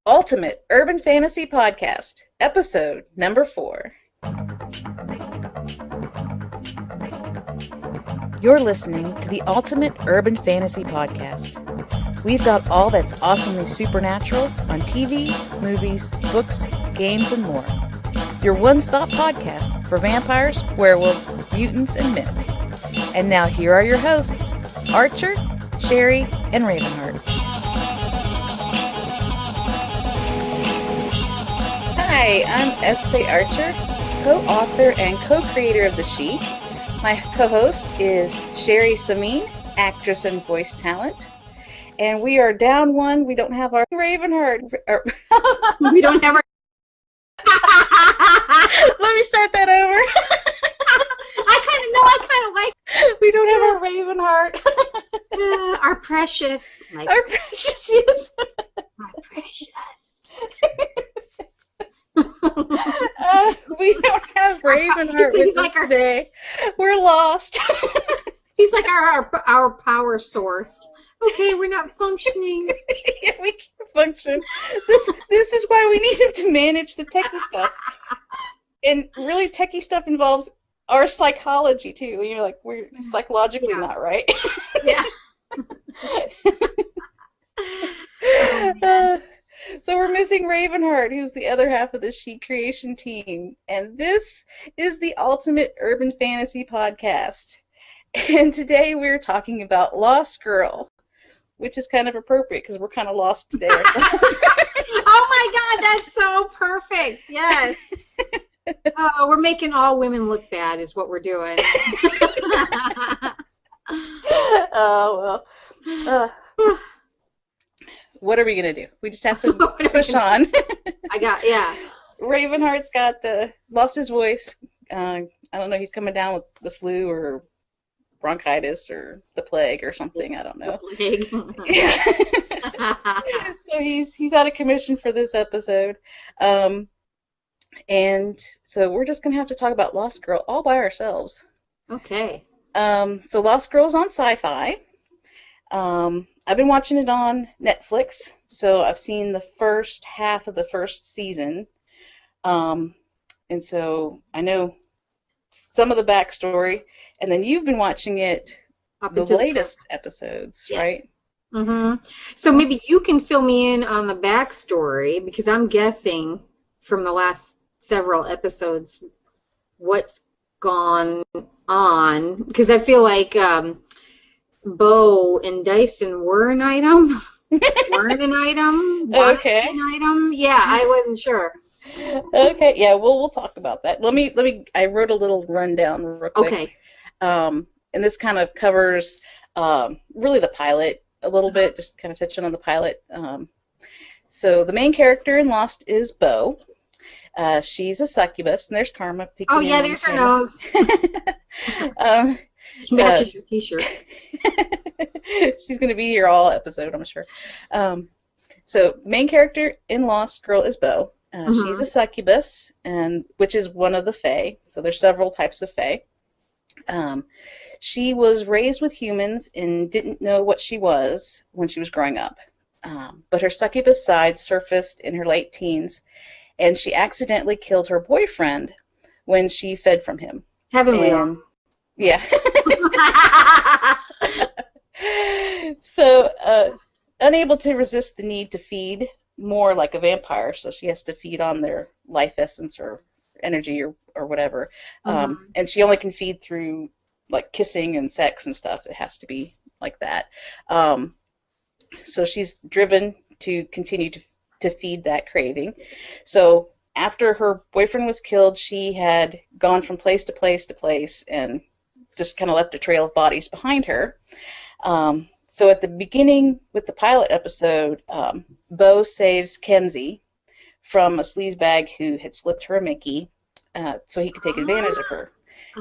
Ultimate Urban Fantasy Podcast, episode number 4. You're listening to the Ultimate Urban Fantasy Podcast. We've got all that's awesomely supernatural on TV, movies, books, games, and more. Your one-stop podcast for vampires, werewolves, mutants, and myths. And now here are your hosts, Archer, Sherri, and Ravenheart. Hi, I'm Estee Archer, co-author and co-creator of The Sheik. My co-host is Sherri Samin, actress and voice talent. And we are down one. We don't have our Ravenheart. We don't have our... Let me start that over. I kind of like... We don't have our Ravenheart. Our precious. Our precious, yes. Our precious. We don't have Ravenheart with us today. We're lost. He's like our power source. Okay, we're not functioning. Yeah, we can't function. This is why we need him to manage the techie stuff. And really, techie stuff involves our psychology too. You're like, we're psychologically not right. Yeah. So we're missing Ravenheart, who's the other half of the She Creation team. And this is the Ultimate Urban Fantasy Podcast. And today we're talking about Lost Girl, which is kind of appropriate because we're kind of lost today ourselves. Oh my God, that's so perfect. Yes. Oh, we're making all women look bad is what we're doing. Oh, well. What are we going to do? We just have to push on. Ravenheart's got lost his voice. I don't know, he's coming down with the flu or bronchitis or the plague or something. I don't know. The plague. So he's out of commission for this episode. And so we're just going to have to talk about Lost Girl all by ourselves. Okay. So Lost Girl's on Syfy. I've been watching it on Netflix, so I've seen the first half of the first season. And so I know some of the backstory, and then you've been watching it, the latest episodes, yes. Right? Mm-hmm. So maybe you can fill me in on the backstory, because I'm guessing from the last several episodes what's gone on, because I feel like Bo and Dyson were an item. Weren't an item. Okay. An item. Yeah, I wasn't sure. Okay. Yeah. Well, we'll talk about that. Let me. I wrote a little rundown real quick. Okay. And this kind of covers really the pilot a little bit. Just kind of touching on the pilot. So the main character in Lost is Bo. She's a succubus, and there's Karma. Oh yeah, there's her nose. Matches your t-shirt. She's going to be here all episode, I'm sure. So main character in Lost Girl is Bo. She's a succubus, which is one of the Fae. So there's several types of Fae. She was raised with humans and didn't know what she was when she was growing up. But her succubus side surfaced in her late teens, and she accidentally killed her boyfriend when she fed from him. Haven't we all? Yeah. So, unable to resist the need to feed, more like a vampire, so she has to feed on their life essence or energy or whatever. And she only can feed through like kissing and sex and stuff. It has to be like that. So she's driven to continue to feed that craving. So after her boyfriend was killed, she had gone from place to place to place and just kind of left a trail of bodies behind her. So at the beginning with the pilot episode, Bo saves Kensi from a sleazebag who had slipped her a Mickey so he could take advantage of her.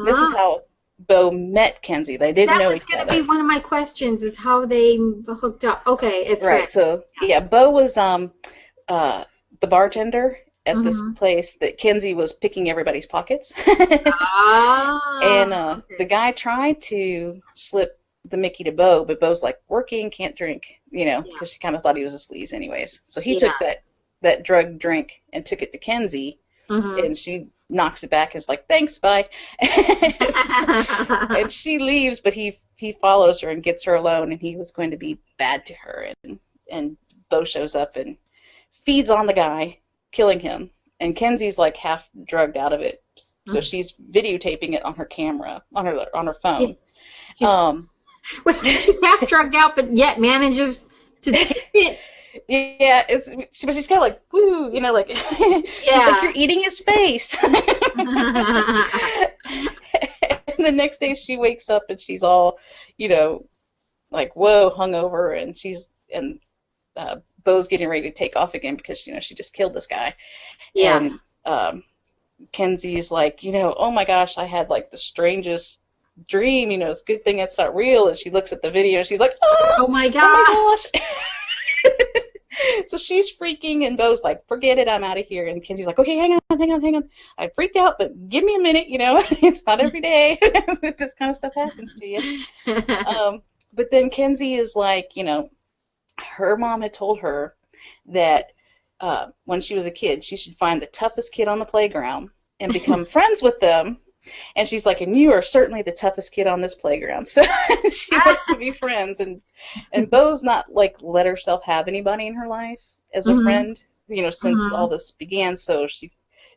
This is how Bo met Kensi. They didn't know each other. That was going to be one of my questions, is how they hooked up. Okay, it's right. Correct. So yeah, Bo was the bartender at this place that Kensi was picking everybody's pockets. And the guy tried to slip the Mickey to Bo, but Bo's like, working, can't drink, you know, because she kind of thought he was a sleaze anyways. So he took that that drugged drink and took it to Kensi, and she knocks it back and is like, thanks, bye. And she leaves, but he follows her and gets her alone, and he was going to be bad to her. And Bo shows up and feeds on the guy, killing him. And Kensi's like half drugged out of it, so she's videotaping it on her camera, on her phone. She's half drugged out, but yet manages to take it. Yeah, but she's kind of like, woo, you know, like, like you're eating his face. And the next day she wakes up and she's all, you know, like, whoa, hungover, and Bo's getting ready to take off again because, you know, she just killed this guy. Yeah. And Kensi's like, you know, oh my gosh, I had like the strangest dream, you know, it's a good thing it's not real. And she looks at the video and she's like, oh my gosh. So she's freaking, and Bo's like, forget it, I'm out of here. And Kensi's like, okay, hang on. I freaked out, but give me a minute, you know, it's not every day. This kind of stuff happens to you. But then Kensi is like, you know, her mom had told her that when she was a kid, she should find the toughest kid on the playground and become friends with them. And she's like, and you are certainly the toughest kid on this playground. So she wants to be friends. And Bo's not like let herself have anybody in her life as a friend, you know, since all this began. So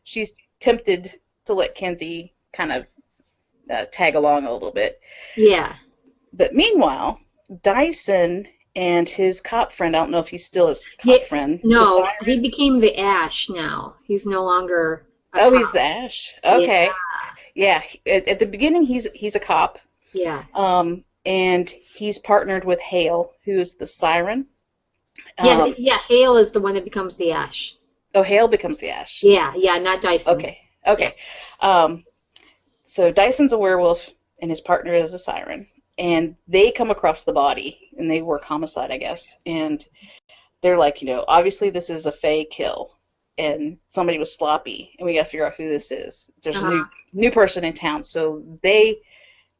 she's tempted to let Kensi kind of tag along a little bit. Yeah. But meanwhile, Dyson and his cop friend, I don't know if he's still his cop friend. No, he became the Ash now. He's no longer a cop. He's the Ash. Okay. Yeah. At the beginning, he's a cop. Yeah. And he's partnered with Hale, who's the siren. Yeah, Hale is the one that becomes the Ash. Oh, Hale becomes the Ash. Yeah, not Dyson. Okay. Yeah. So Dyson's a werewolf, and his partner is a siren. And they come across the body, and they work homicide, I guess. And they're like, you know, obviously this is a Fae kill, and somebody was sloppy, and we got to figure out who this is. There's a new person in town, so they,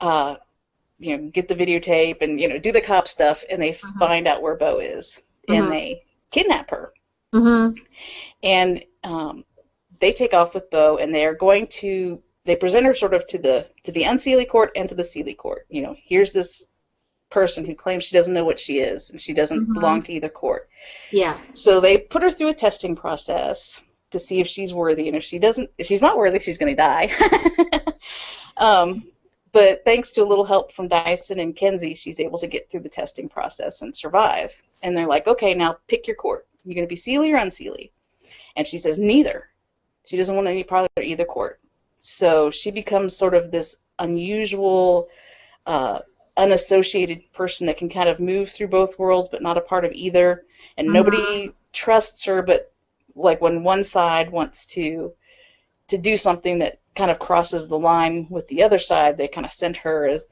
you know, get the videotape and, you know, do the cop stuff, and they find out where Bo is, and they kidnap her. And they take off with Bo, and they present her sort of to the Unseelie court and to the Seelie court. You know, here's this person who claims she doesn't know what she is, and she doesn't belong to either court. Yeah. So they put her through a testing process to see if she's worthy, and if she's not worthy, she's going to die. But thanks to a little help from Dyson and Kensi, she's able to get through the testing process and survive. And they're like, okay, now pick your court. You're going to be Seelie or Unseelie? And she says neither. She doesn't want any part of either court. So she becomes sort of this unusual, unassociated person that can kind of move through both worlds, but not a part of either. And nobody trusts her, but like when one side wants to do something that kind of crosses the line with the other side, they kind of send her as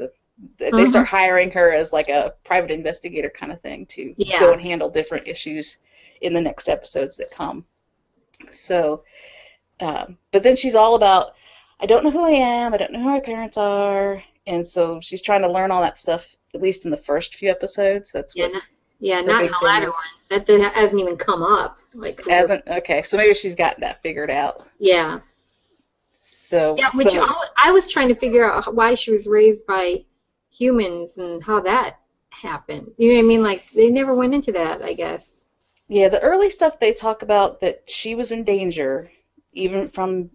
they start hiring her as like a private investigator kind of thing to go and handle different issues in the next episodes that come. So, but then she's all about, I don't know who I am, I don't know who my parents are, and so she's trying to learn all that stuff, at least in the first few episodes. That's what. Yeah, not in the latter ones. That hasn't even come up. Okay, so maybe she's got that figured out. Yeah. So. Yeah, which I was trying to figure out why she was raised by humans and how that happened. You know what I mean? Like, they never went into that, I guess. Yeah, the early stuff they talk about that she was in danger, even from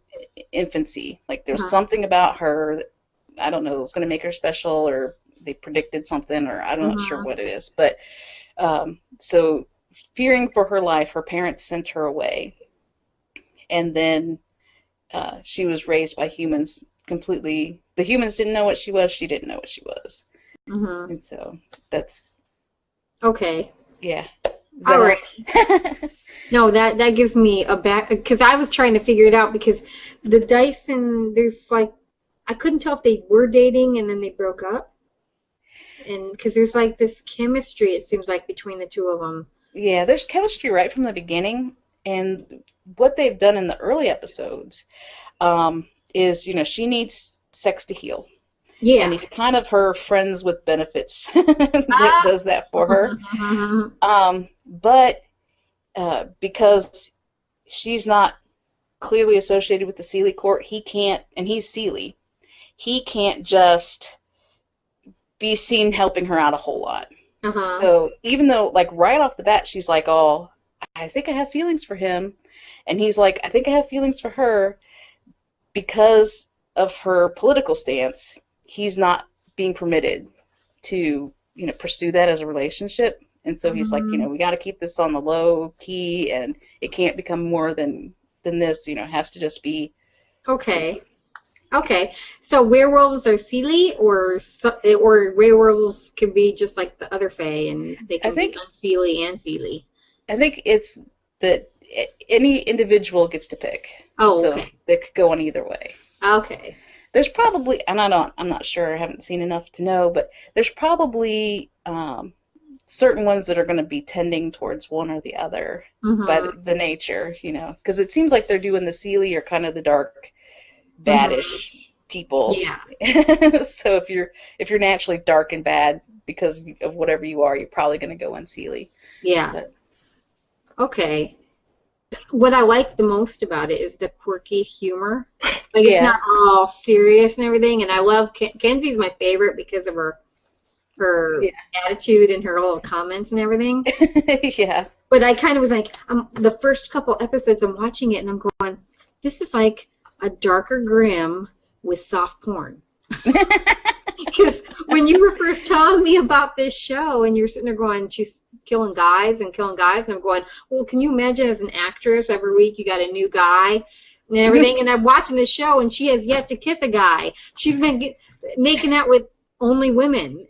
infancy. Like, there's something about her that, I don't know, was going to make her special, or they predicted something, or I'm not sure what it is. But, so, fearing for her life, her parents sent her away. And then she was raised by humans completely. The humans didn't know what she was. She didn't know what she was. And so, that's... Okay. Yeah. All right. No, that gives me a back, because I was trying to figure it out, because the Dyson, there's like, I couldn't tell if they were dating and then they broke up, and because there's like this chemistry, it seems like, between the two of them. Yeah, there's chemistry right from the beginning, and what they've done in the early episodes is, you know, she needs sex to heal. Yeah. And he's kind of her friends with benefits that does that for her. But because she's not clearly associated with the Seelie court. He can't, and he's Seelie. He can't just be seen helping her out a whole lot. So even though, like, right off the bat, she's like, oh, I think I have feelings for him. And he's like, I think I have feelings for her, because of her political stance, he's not being permitted to, pursue that as a relationship. And so he's like, we got to keep this on the low key, and it can't become more than this, it has to just be. Okay. So werewolves are Seelie, or werewolves can be just like the other Fae, and they can be unseelie and Seelie. I think it's that any individual gets to pick. Oh, okay. So they could go on either way. Okay. There's probably, and I'm not sure, I haven't seen enough to know, but there's probably certain ones that are going to be tending towards one or the other by the nature, because it seems like they're doing the Seelie or kind of the dark, baddish people. Yeah. So if you're naturally dark and bad because of whatever you are, you're probably going to go unseelie. Yeah. But. Okay. What I like the most about it is the quirky humor. Like, it's not all serious and everything. And I love Kensi's my favorite because of her attitude and her little comments and everything. Yeah. But I kind of was like, the first couple episodes, I'm watching it and I'm going, this is like a darker Grimm with soft porn. Because when you were first telling me about this show and you're sitting there going, she's killing guys, and I'm going, well, can you imagine as an actress, every week you got a new guy and everything, and I'm watching this show and she has yet to kiss a guy. She's been making out with only women.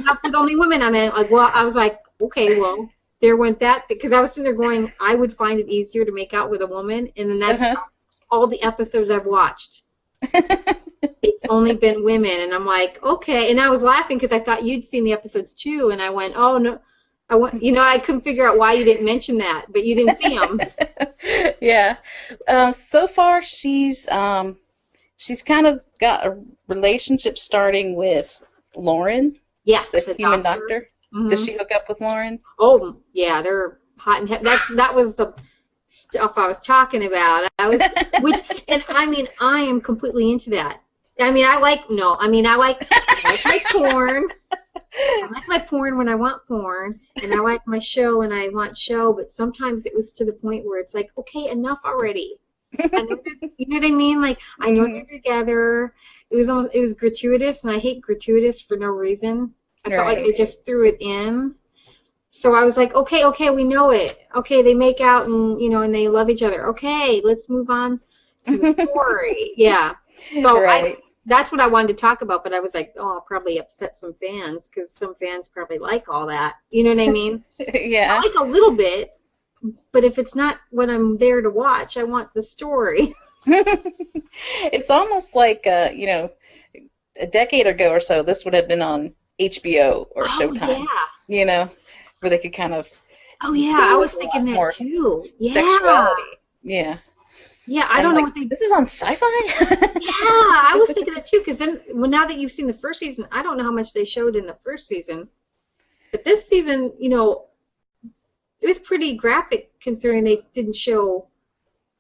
Not with only women. I mean, like, well, I was like, okay, well, there went that, because I was sitting there going, I would find it easier to make out with a woman, and then that's all the episodes I've watched. It's only been women, and I'm like, okay. And I was laughing because I thought you'd seen the episodes too, and I went, oh no, I couldn't figure out why you didn't mention that, but you didn't see them. Yeah. So far, she's kind of got a relationship starting with Lauren. Yeah, the human doctor. Does she hook up with Lauren? Oh yeah, they're hot and heavy. That was the stuff I was talking about. And I mean, I am completely into that. I mean, I like my porn. I like my porn when I want porn, and I like my show when I want show, but sometimes it was to the point where it's like, okay, enough already. I know you know what I mean? Like, I know they're together. It was gratuitous, and I hate gratuitous for no reason. I felt like they just threw it in. So I was like, okay, we know it. Okay, they make out and and they love each other. Okay, let's move on to the story. Yeah. So that's what I wanted to talk about, but I was like, oh, I'll probably upset some fans, because some fans probably like all that. You know what I mean? Yeah. I like a little bit, but if it's not what I'm there to watch, I want the story. It's almost like, a decade ago or so, this would have been on HBO or Showtime. Yeah. Where they could kind of. Oh yeah, I was thinking that too. Yeah. Sexuality. Yeah. Yeah, I don't know what they. This is on Syfy. Yeah, I was thinking that too, because then, now that you've seen the first season, I don't know how much they showed in the first season, but this season, it was pretty graphic, considering they didn't show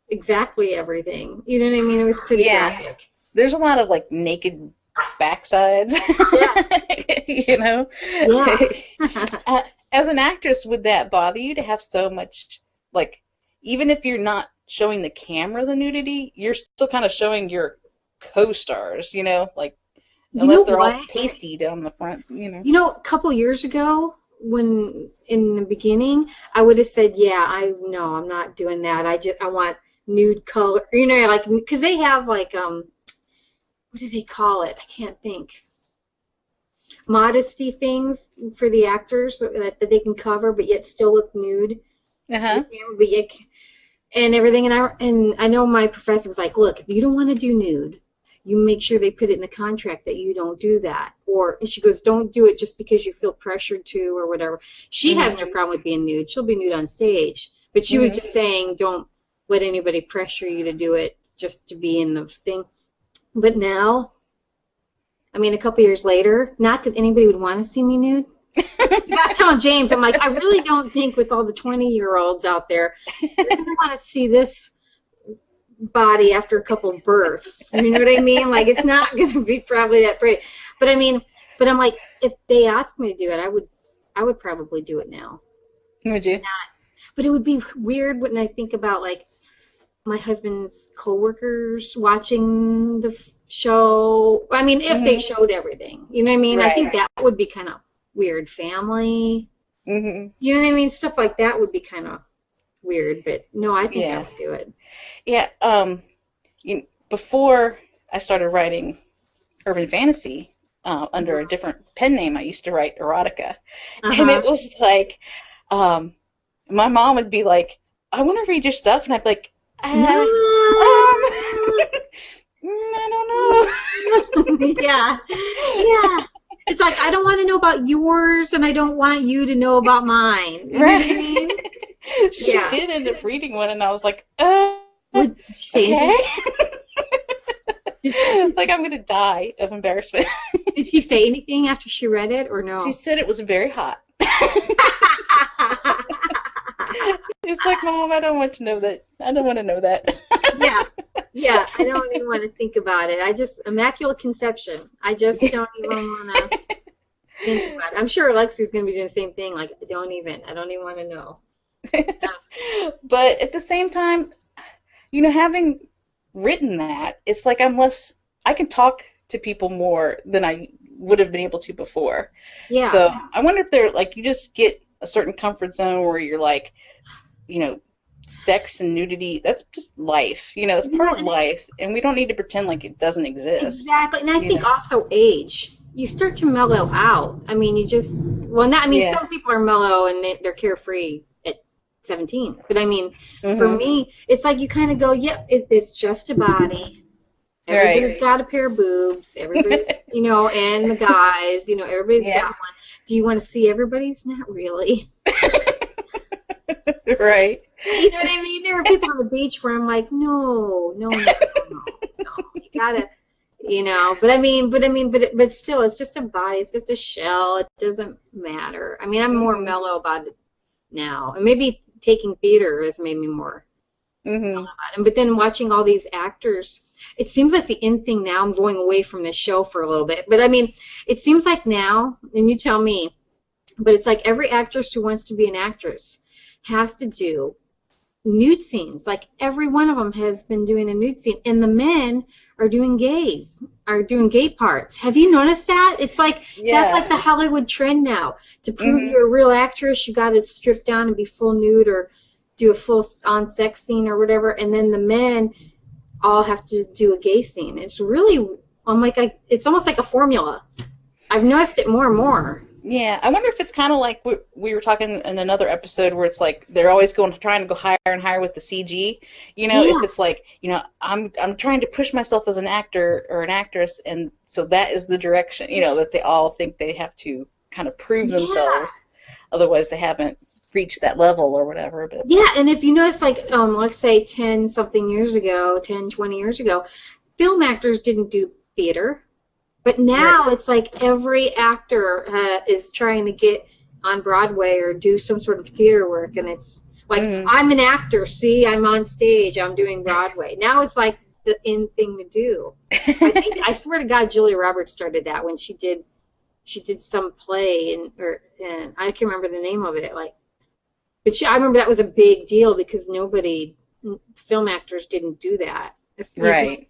exactly everything. You know what I mean? It was pretty graphic. There's a lot of naked backsides. Yeah. Yeah. As an actress, would that bother you to have so much, even if you're not showing the camera the nudity, you're still kind of showing your co-stars, unless they're all pasty down the front, A couple years ago, when in the beginning, I would have said, no, I'm not doing that. I want nude color, because they have what do they call it? I can't think. Modesty things for the actors that they can cover, but yet still look nude. And everything, and I know my professor was like, look, if you don't want to do nude, you make sure they put it in the contract that you don't do that. And she goes, don't do it just because you feel pressured to or whatever. She has no problem with being nude. She'll be nude on stage. But she was just saying, don't let anybody pressure you to do it just to be in the thing. But now, a couple years later, not that anybody would want to see me nude, I was telling James, I'm like, I really don't think with all the 20-year-olds out there, you're going to want to see this body after a couple of births. You know what I mean? Like, it's not going to be probably that pretty. But I mean, but I'm like, if they asked me to do it, I would probably do it now. Would you? Not, but it would be weird when I think about like my husband's coworkers watching the show. I mean, if they showed everything, you know what I mean? Right. I think that would be kind of weird. Family, Mm-hmm. you know what I mean? Stuff like that would be kind of weird. But no, I think I would do it. Yeah. Before I started writing urban fantasy under a different pen name, I used to write erotica, and it was like, my mom would be like, "I want to read your stuff," and I'd be like, I don't know. Yeah. It's like, I don't want to know about yours, and I don't want you to know about mine. You know what I mean? She did end up reading one, and I was like, Would she say okay. Like, I'm going to die of embarrassment. Did she say anything after she read it, or no? She said it was very hot. It's like, Mom, I don't want to know that. I don't want to know that. Yeah, I don't even want to think about it. I just, immaculate conception. I just don't even want to think about it. I'm sure Alexi's going to be doing the same thing. Like, I don't even want to know. But at the same time, having written that, it's like I can talk to people more than I would have been able to before. Yeah. So I wonder if they're like, you just get a certain comfort zone where you're like, sex and nudity, that's just life. That's part of life, and we don't need to pretend like it doesn't exist. Exactly. And I think also age. You start to mellow out. I mean, some people are mellow and they're carefree at 17. But I mean, for me, it's like you kind of go, it's just a body. Everybody's got a pair of boobs. Everybody's, and the guys, everybody's got one. Do you want to see everybody's? Not really. Right. You know what I mean? There are people on the beach where I'm like, no. You gotta, but still, it's just a body. It's just a shell. It doesn't matter. I mean, I'm more mellow about it now. And maybe taking theater has made me more mellow about it. But then watching all these actors, it seems like the in thing now, I'm going away from this show for a little bit. But I mean, it seems like now, and you tell me, but it's like every actress who wants to be an actress has to do nude scenes. Like every one of them has been doing a nude scene, and the men are doing gay parts. Have you noticed that? It's like that's like the Hollywood trend now. To prove you're a real actress, you got to strip down and be full nude or do a full on sex scene or whatever, and then the men all have to do a gay scene. It's really, it's almost like a formula. I've noticed it more and more. Yeah, I wonder if it's kind of like we were talking in another episode where it's like they're always trying to go higher and higher with the CG. If it's like, I'm trying to push myself as an actor or an actress, and so that is the direction, that they all think they have to kind of prove themselves. Otherwise, they haven't reached that level or whatever. But and if you notice, like, let's say 10, 20 years ago, film actors didn't do theater. But now it's like every actor is trying to get on Broadway or do some sort of theater work. And it's like, I'm an actor. See, I'm on stage. I'm doing Broadway. Now it's like the in thing to do. I swear to God, Julia Roberts started that when she did some play and I can't remember the name of it. I remember that was a big deal because film actors didn't do that. Especially,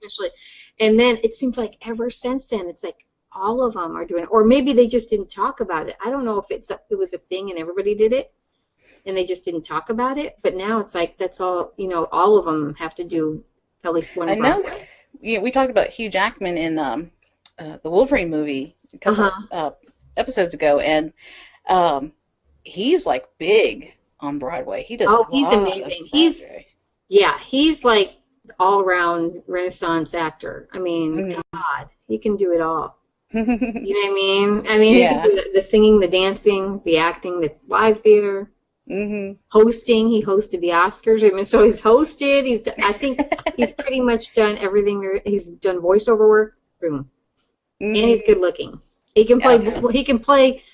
and then it seems like ever since then, it's like all of them are doing it, or maybe they just didn't talk about it. I don't know if it was a thing and everybody did it, and they just didn't talk about it. But now it's like that's all. All of them have to do at least one. I know. We talked about Hugh Jackman in the Wolverine movie a couple episodes ago, and he's like big on Broadway. He does. Oh, he's amazing. He's like all-around Renaissance actor. I mean, God, he can do it all. You know what I mean? He can do the singing, the dancing, the acting, the live theater, hosting. He hosted the Oscars. I mean, so he's hosted. I think he's pretty much done everything. He's done voiceover work. Boom. And he's good looking. He can play. He can play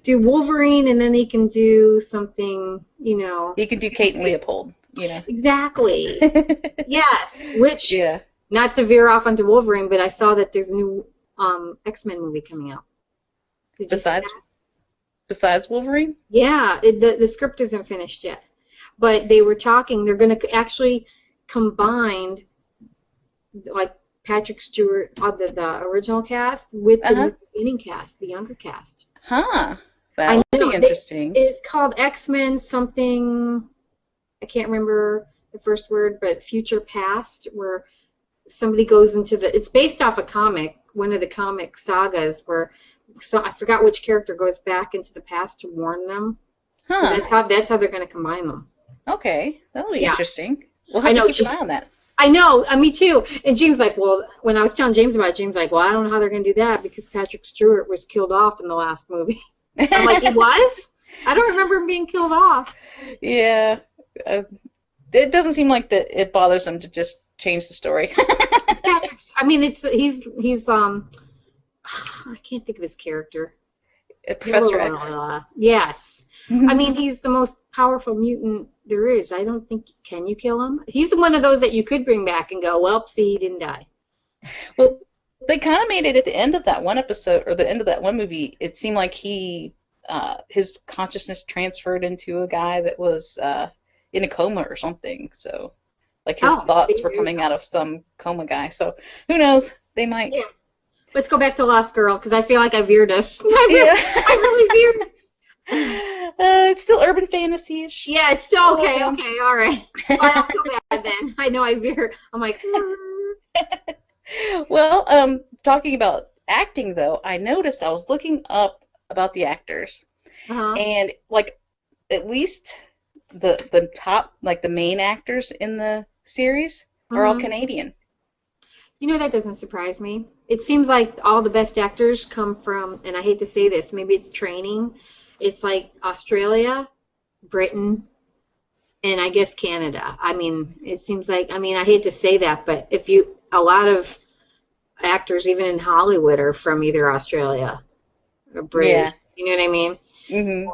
do Wolverine, and then he can do something, you know. He could do Kate and Leopold, you know. Exactly. Yes. Which, Yeah. not to veer off onto Wolverine, but I saw that there's a new X-Men movie coming out. Did you see that? Besides Wolverine? Yeah, the script isn't finished yet. But they were talking, they're going to actually combine, like, Patrick Stewart, the original cast, with the beginning cast, the younger cast. Huh. That would be interesting. It's called X-Men something, I can't remember the first word, but Future Past, where somebody goes into it's based off a comic, one of the comic sagas, where, so I forgot which character goes back into the past to warn them. Huh. So that's how they're going to combine them. Okay. That'll be interesting. We'll have to keep an eye on that. I know, me too. And James like, well, when I was telling James about it, James like, well, I don't know how they're going to do that because Patrick Stewart was killed off in the last movie. I'm like, he was? I don't remember him being killed off. Yeah. It doesn't seem like that it bothers them to just change the story. It's Patrick. I mean, he's I can't think of his character. Professor X. Yes. I mean, he's the most powerful mutant there is. I don't think, can you kill him? He's one of those that you could bring back and go, well, see, he didn't die. Well, they kind of made it at the end of that one episode, or the end of that one movie. It seemed like his consciousness transferred into a guy that was in a coma or something. So, like, his thoughts were coming out of some coma guy. So, who knows? They might. Yeah. Let's go back to Lost Girl, because I feel like I veered us. I really veered. It's still urban fantasy-ish. Yeah, it's still okay, all right. Oh, I don't feel bad then. I know I veer. I'm like, Well, talking about acting, though, I noticed I was looking up about the actors, and, like, at least the top, like, the main actors in the series are all Canadian. You know, that doesn't surprise me. It seems like all the best actors come from, and I hate to say this, maybe it's training. It's like Australia, Britain, and I guess Canada. I mean, it seems like, I mean, I hate to say that, but a lot of actors, even in Hollywood, are from either Australia or British. Yeah. You know what I mean? Mm-hmm.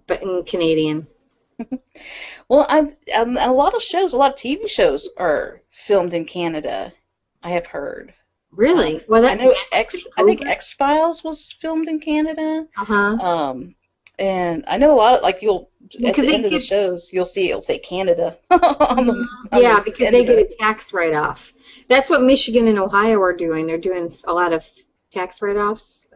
But in Canadian. Well, a lot of TV shows are filmed in Canada, I have heard. Really? Well, I know I think X-Files was filmed in Canada. And I know a lot of, like, at the end of the shows, it'll say Canada because they get a tax write-off. That's what Michigan and Ohio are doing. They're doing a lot of tax write-offs.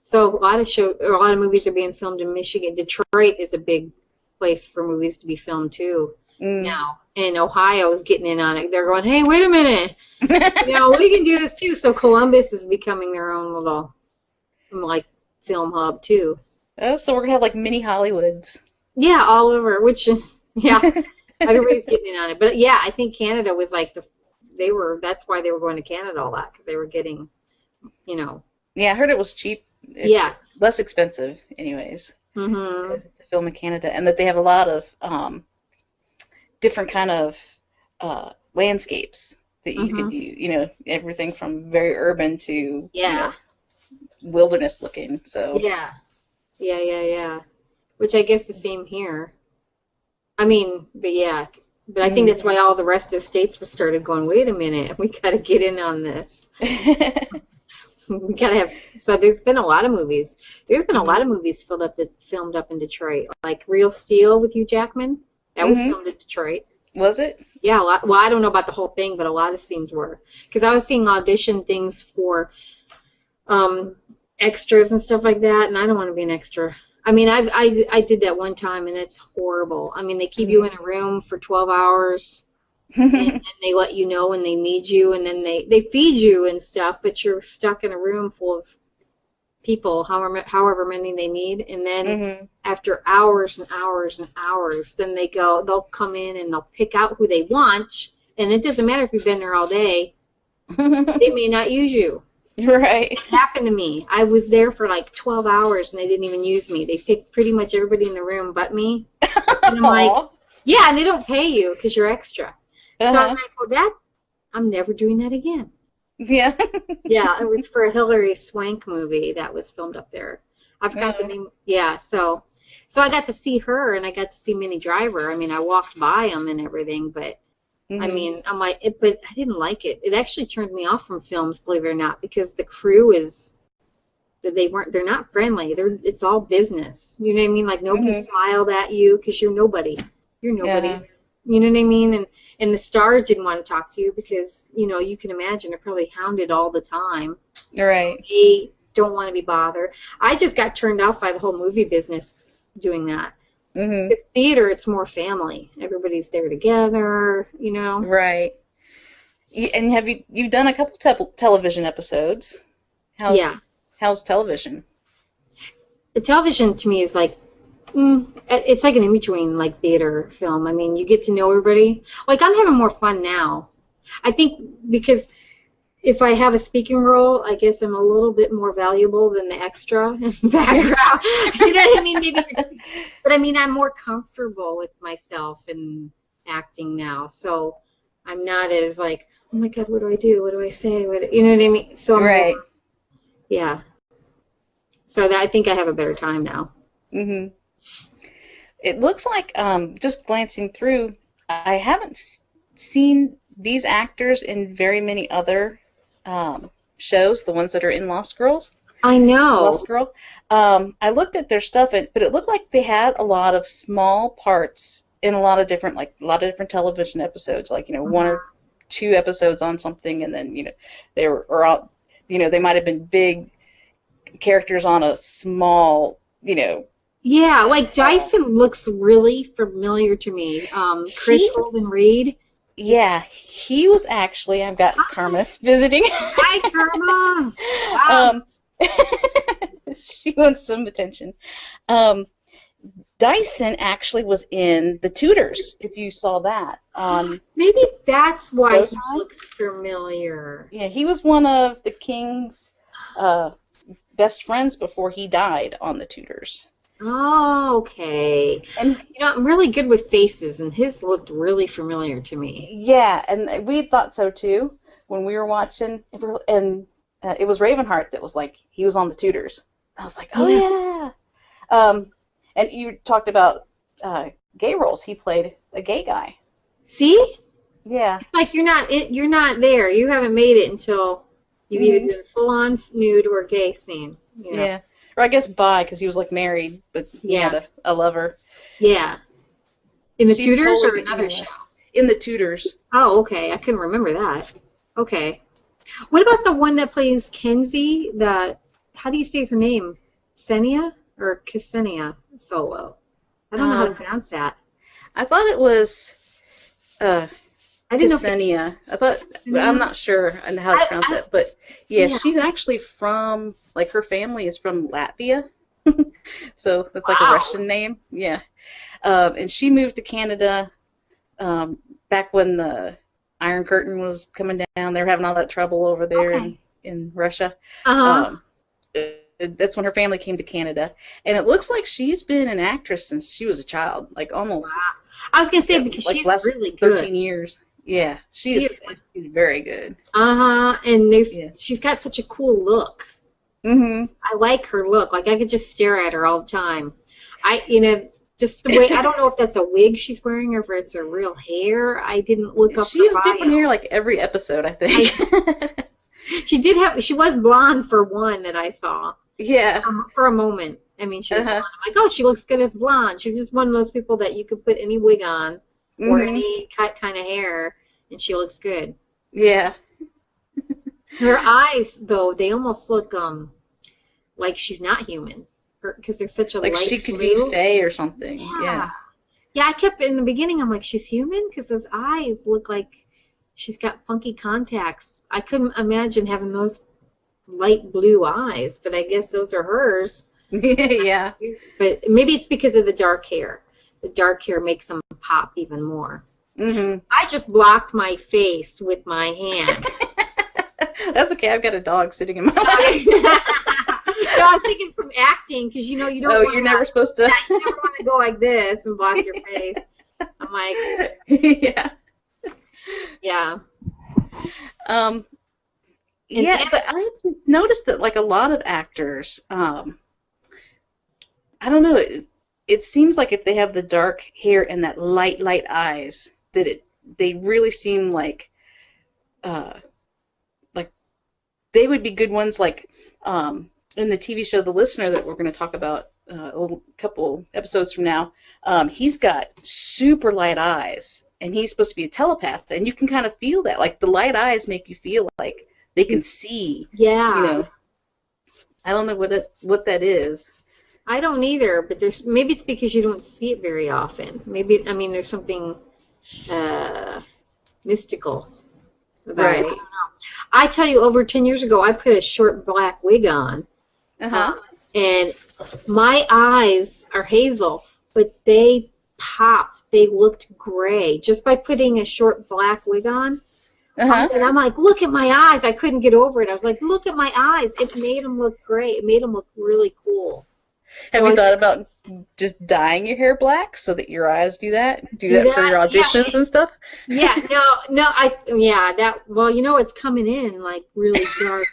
So a lot of movies are being filmed in Michigan. Detroit is a big place for movies to be filmed too now. And Ohio is getting in on it. They're going, hey, wait a minute. We can do this too. So Columbus is becoming their own little, like, film hub too. Oh, so we're going to have, like, mini Hollywoods. Yeah, all over, which, everybody's getting in on it. But, yeah, I think Canada was, like, that's why they were going to Canada a lot, because they were getting, Yeah, I heard it was cheap. Less expensive, anyways, to film in Canada. And that they have a lot of different kind of landscapes that you could use, everything from very urban to wilderness looking, so. Yeah. Which I guess the same here. I mean, but I think that's why all the rest of the states started going, wait a minute, we got to get in on this. We got to have, so there's been a lot of movies. There's been a lot of movies filmed up in Detroit, like Real Steel with Hugh Jackman. That was filmed in Detroit. Was it? Yeah, a lot. Well, I don't know about the whole thing, but a lot of scenes were. Because I was seeing audition things for extras and stuff like that, and I don't want to be an extra. I mean, I did that one time, and it's horrible. I mean, they keep you in a room for 12 hours, and they let you know when they need you, and then they feed you and stuff, but you're stuck in a room full of people, however many they need, and then after hours and hours and hours, then they'll come in and they'll pick out who they want, and it doesn't matter if you've been there all day, they may not use you. Right. It happened to me. I was there for like 12 hours and they didn't even use me. They picked pretty much everybody in the room but me. And I'm like, yeah, and they don't pay you because you're extra. So I'm like, well, I'm never doing that again. Yeah. Yeah, it was for a Hilary Swank movie that was filmed up there. I forgot the name. Yeah, so I got to see her and I got to see Minnie Driver. I mean, I walked by them and everything, but I mean, I'm like, but I didn't like it. It actually turned me off from films, believe it or not, because the crew is they're not friendly. It's all business. You know what I mean? Like nobody smiled at you because you're nobody. You're nobody. Yeah. You know what I mean? And the stars didn't want to talk to you because, you know, you can imagine they're probably hounded all the time. Right. So they don't want to be bothered. I just got turned off by the whole movie business doing that. With theater, it's more family. Everybody's there together, you know? Right. And you've done a couple television episodes. How's television? The television to me is like, it's like an in-between, like theater film. I mean, you get to know everybody. Like, I'm having more fun now. I think because if I have a speaking role, I guess I'm a little bit more valuable than the extra in the background. You know what I mean? Maybe, but I mean, I'm more comfortable with myself in acting now. So I'm not as like, oh my God, what do I do? What do I say? You know what I mean? So I'm right. more, yeah. So I think I have a better time now. It looks like, just glancing through, I haven't seen these actors in very many other shows, the ones that are in Lost Girls. I know. Lost Girls. I looked at their stuff, but it looked like they had a lot of small parts in a lot of different television episodes, like, you know, one or two episodes on something, and then, you know, they might have been big characters on a small, you know. Yeah, like Dyson looks really familiar to me. Holden-Ried. Yeah, he was actually, I've got Karma visiting. Hi, Karma. Wow. She wants some attention. Dyson actually was in The Tudors, if you saw that. Maybe that's why he looks familiar. Yeah, he was one of the king's best friends before he died on The Tudors. Oh, okay. And, you know, I'm really good with faces, and his looked really familiar to me. Yeah, and we thought so, too, when we were watching. And it was Ravenheart that was like, he was on The Tudors. I was like, oh, yeah. And you talked about gay roles. He played a gay guy. See? Yeah. Like, you're not there. You haven't made it until you've either done a full-on nude or gay scene. You know? Yeah. Or I guess bi, because he was like married, but he had a lover. Yeah. In The Tudors or another show? In The Tudors. Oh, okay. I couldn't remember that. Okay. What about the one that plays Kensi? How do you say her name? Ksenia or Ksenia Solo? I don't know how to pronounce that. I thought it was Ksenia. I'm not sure on how to pronounce it, but yeah, she's actually from, like, her family is from Latvia. So that's like a Russian name. Yeah. And she moved to Canada back when the Iron Curtain was coming down. They were having all that trouble over there in Russia. That's when her family came to Canada. And it looks like she's been an actress since she was a child, like almost. Wow. I was going to say, because she's really good. 13 years. Yeah, she's very good. And she's got such a cool look. I like her look. Like, I could just stare at her all the time. Just the way, I don't know if that's a wig she's wearing or if it's her real hair. I didn't look up She has different hair like every episode, I think. She was blonde for one that I saw. Yeah. For a moment. I mean, she was blonde. I'm like, oh, she looks good as blonde. She's just one of those people that you could put any wig on or any kind of hair, and she looks good. Yeah. Her eyes, though, they almost look like she's not human. Because they're such a like light she could blue. be Fae or something. Yeah. Yeah, I kept, in the beginning, I'm like, she's human? Because those eyes look like she's got funky contacts. I couldn't imagine having those light blue eyes, but I guess those are hers. Yeah. But maybe it's because of the dark hair. The dark hair makes them pop even more. I just blocked my face with my hand. That's okay. I've got a dog sitting in my lap. No, I was thinking from acting, because you don't. Oh, you're never supposed to. Yeah, you never want to go like this and block your face. I'm like, yeah. Yeah. Yeah, but I noticed that, like, a lot of actors, I don't know. It seems like if they have the dark hair and that light eyes, that they really seem uh, like they would be good ones. Like in the TV show The Listener that we're going to talk about a couple episodes from now, he's got super light eyes, and he's supposed to be a telepath, and you can kind of feel that. Like the light eyes make you feel like they can see. Yeah. You know, I don't know what that is. I don't either, but maybe it's because you don't see it very often. Maybe, I mean, there's something mystical about it. I don't know. I tell you, over 10 years ago, I put a short black wig on. And my eyes are hazel, but they popped. They looked gray just by putting a short black wig on. And I'm like, look at my eyes. I couldn't get over it. I was like, look at my eyes. It made them look great. It made them look really cool. Have you thought about just dyeing your hair black so that your eyes do that? Do that for your auditions and stuff? Yeah, well, you know, it's coming in like really dark.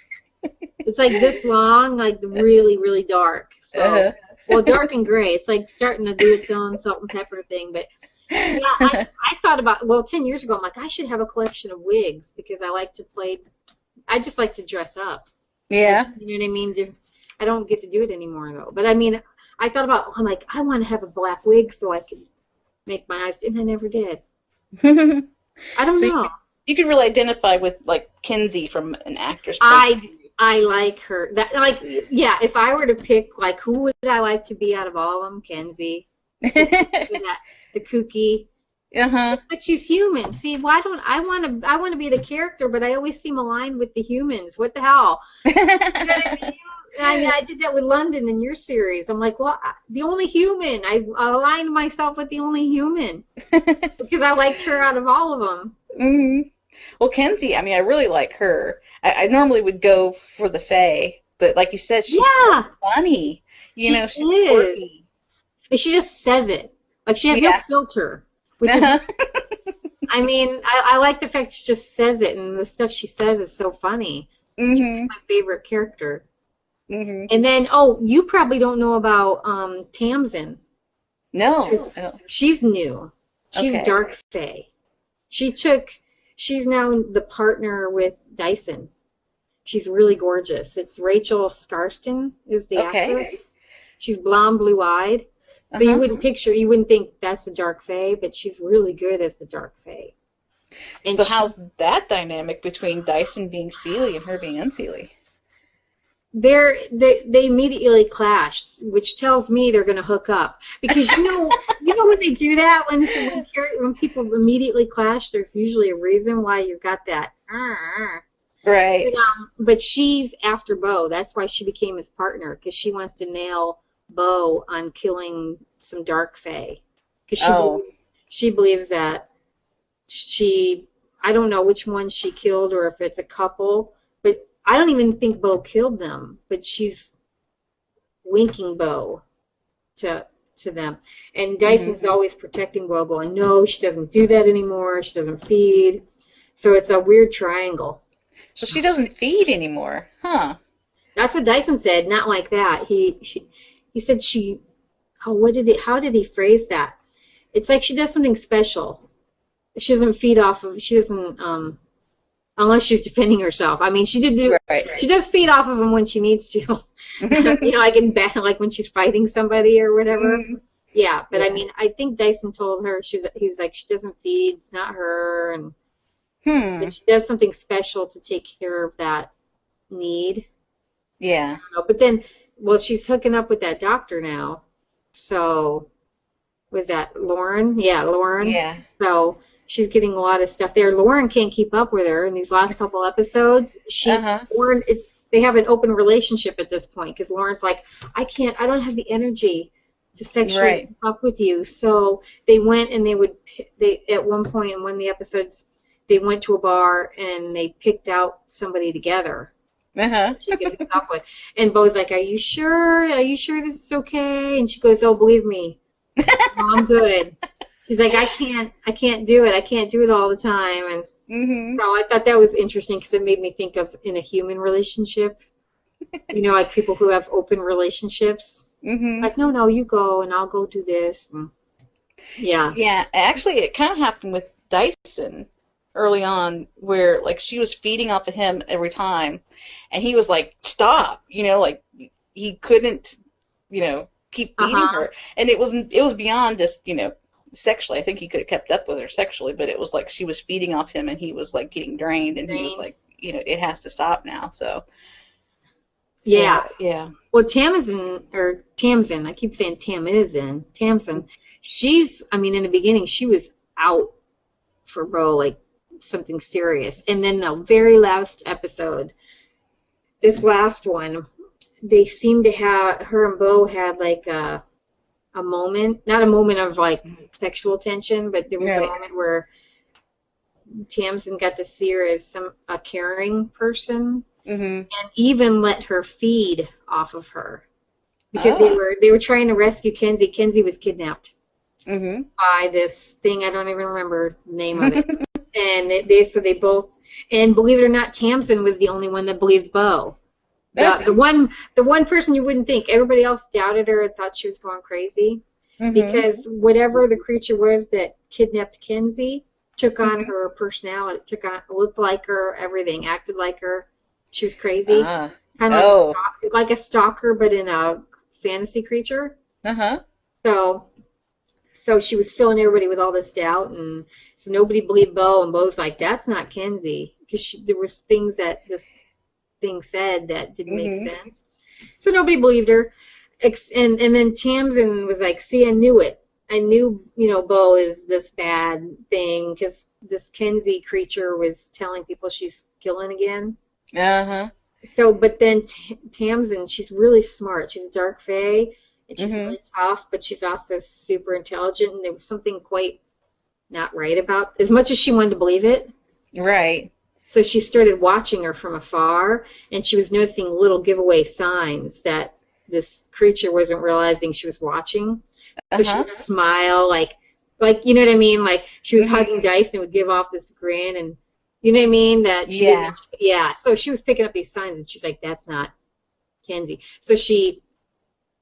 It's like this long, like really, really dark. So, well, dark and gray. It's like starting to do its own salt and pepper thing. But yeah, I thought about, well, 10 years ago, I'm like, I should have a collection of wigs because I just like to dress up. Yeah. You know what I mean? I don't get to do it anymore, though. But I mean, I thought about, I'm like, I want to have a black wig so I could make my eyes, and I never did. I don't know. You could really identify with, like, Kensi from an actor's point of view. I like her. Yeah, if I were to pick, like, who would I like to be out of all of them? Kensi. The kooky. But she's human. See, why don't I want to be the character, but I always seem aligned with the humans. What the hell? You know what I mean? I did that with London in your series. I'm like, well, the only human. I aligned myself with the only human because I liked her out of all of them. Mm-hmm. Well, Kensi, I mean, I really like her. I normally would go for the Fae, but like you said, she's so funny. You know, she's quirky. And she just says it. Like, she has no filter, which is, I mean, I like the fact she just says it, and the stuff she says is so funny. She's my favorite character. And then, you probably don't know about Tamsin. No, I don't. She's new. She's dark fae. She's now the partner with Dyson. She's really gorgeous. It's Rachel Scarston is the actress. She's blonde, blue-eyed. So you wouldn't think that's the dark fae, but she's really good as the dark fae. And so how's that dynamic between Dyson being Seelie and her being unseelie? They immediately clashed, which tells me they're going to hook up, because you know when they do that, when people immediately clash, there's usually a reason why you've got that. Right. But she's after Bo. That's why she became his partner, because she wants to nail Bo on killing some dark fae, because she believes that I don't know which one she killed or if it's a couple, but I don't even think Bo killed them, but she's winking Bo to them. And Dyson's always protecting Bo, going, no, she doesn't do that anymore. She doesn't feed. So it's a weird triangle. So she doesn't feed anymore, huh? That's what Dyson said. Not like that. He said how did he phrase that? It's like she does something special. She doesn't feed off of, unless she's defending herself. I mean, she does feed off of him when she needs to. Like when she's fighting somebody or whatever. Yeah, but I mean, I think Dyson told her, he was like, she doesn't feed, it's not her, and but she does something special to take care of that need. Yeah. I don't know. But then, she's hooking up with that doctor now. So, was that Lauren? Yeah, Lauren. Yeah. So, she's getting a lot of stuff there. Lauren can't keep up with her in these last couple episodes. Lauren, they have an open relationship at this point, because Lauren's like, I don't have the energy to sexually keep up with you. So they went and they at one point in one of the episodes, they went to a bar and they picked out somebody together. She could hook up with. And Bo's like, are you sure? Are you sure this is okay? And she goes, oh, believe me, I'm good. She's like, I can't do it. I can't do it all the time. And so I thought that was interesting, because it made me think of in a human relationship, like people who have open relationships. Mm-hmm. Like, no, you go and I'll go do this. And yeah. Yeah, actually, it kind of happened with Dyson early on, where like she was feeding off of him every time, and he was like, "Stop!" Like he couldn't, keep feeding Uh-huh. her, and it was beyond just sexually. I think he could have kept up with her sexually, but it was like she was feeding off him, and he was like getting drained, and he was Drained. like, it has to stop now. So Yeah. yeah. Well, Tamsin, I keep saying Tamsin, I mean, in the beginning, she was out for Bo, like something serious. And then the very last episode, this last one, they seemed to have, her and Bo had like a moment, not a moment of like sexual tension, but there was a Right. moment where Tamsin got to see her as a caring person Mm-hmm. and even let her feed off of her because Ah. they were trying to rescue Kensi. Kensi was kidnapped Mm-hmm. by this thing, I don't even remember the name of it. And they both, and believe it or not, Tamsin was the only one that believed Bo. The one person you wouldn't think. Everybody else doubted her and thought she was going crazy Mm-hmm. because whatever the creature was that kidnapped Kensi took on Mm-hmm. her personality, looked like her, everything, acted like her. She was crazy, Ah. kind of Oh. like a stalker, but in a fantasy creature. Uh-huh. So she was filling everybody with all this doubt, and so nobody believed Bo, and Bo's like, "That's not Kensi," because there was things that this thing said that didn't make Mm-hmm. sense. So nobody believed her, and then Tamsin was like, "See, I knew it. I knew, Bo is this bad thing because this Kensi creature was telling people she's killing again." Uh-huh. So, but then Tamsin, she's really smart. She's a dark fae, and she's Mm-hmm. really tough, but she's also super intelligent. And there was something quite not right about, as much as she wanted to believe it. Right. So she started watching her from afar, and she was noticing little giveaway signs that this creature wasn't realizing she was watching. So she Uh-huh. would smile, like you know what I mean? Like she was Mm-hmm. hugging Dyson, would give off this grin, and you know what I mean? That she didn't. Yeah. Yeah. So she was picking up these signs, and she's like, "That's not Kensi." So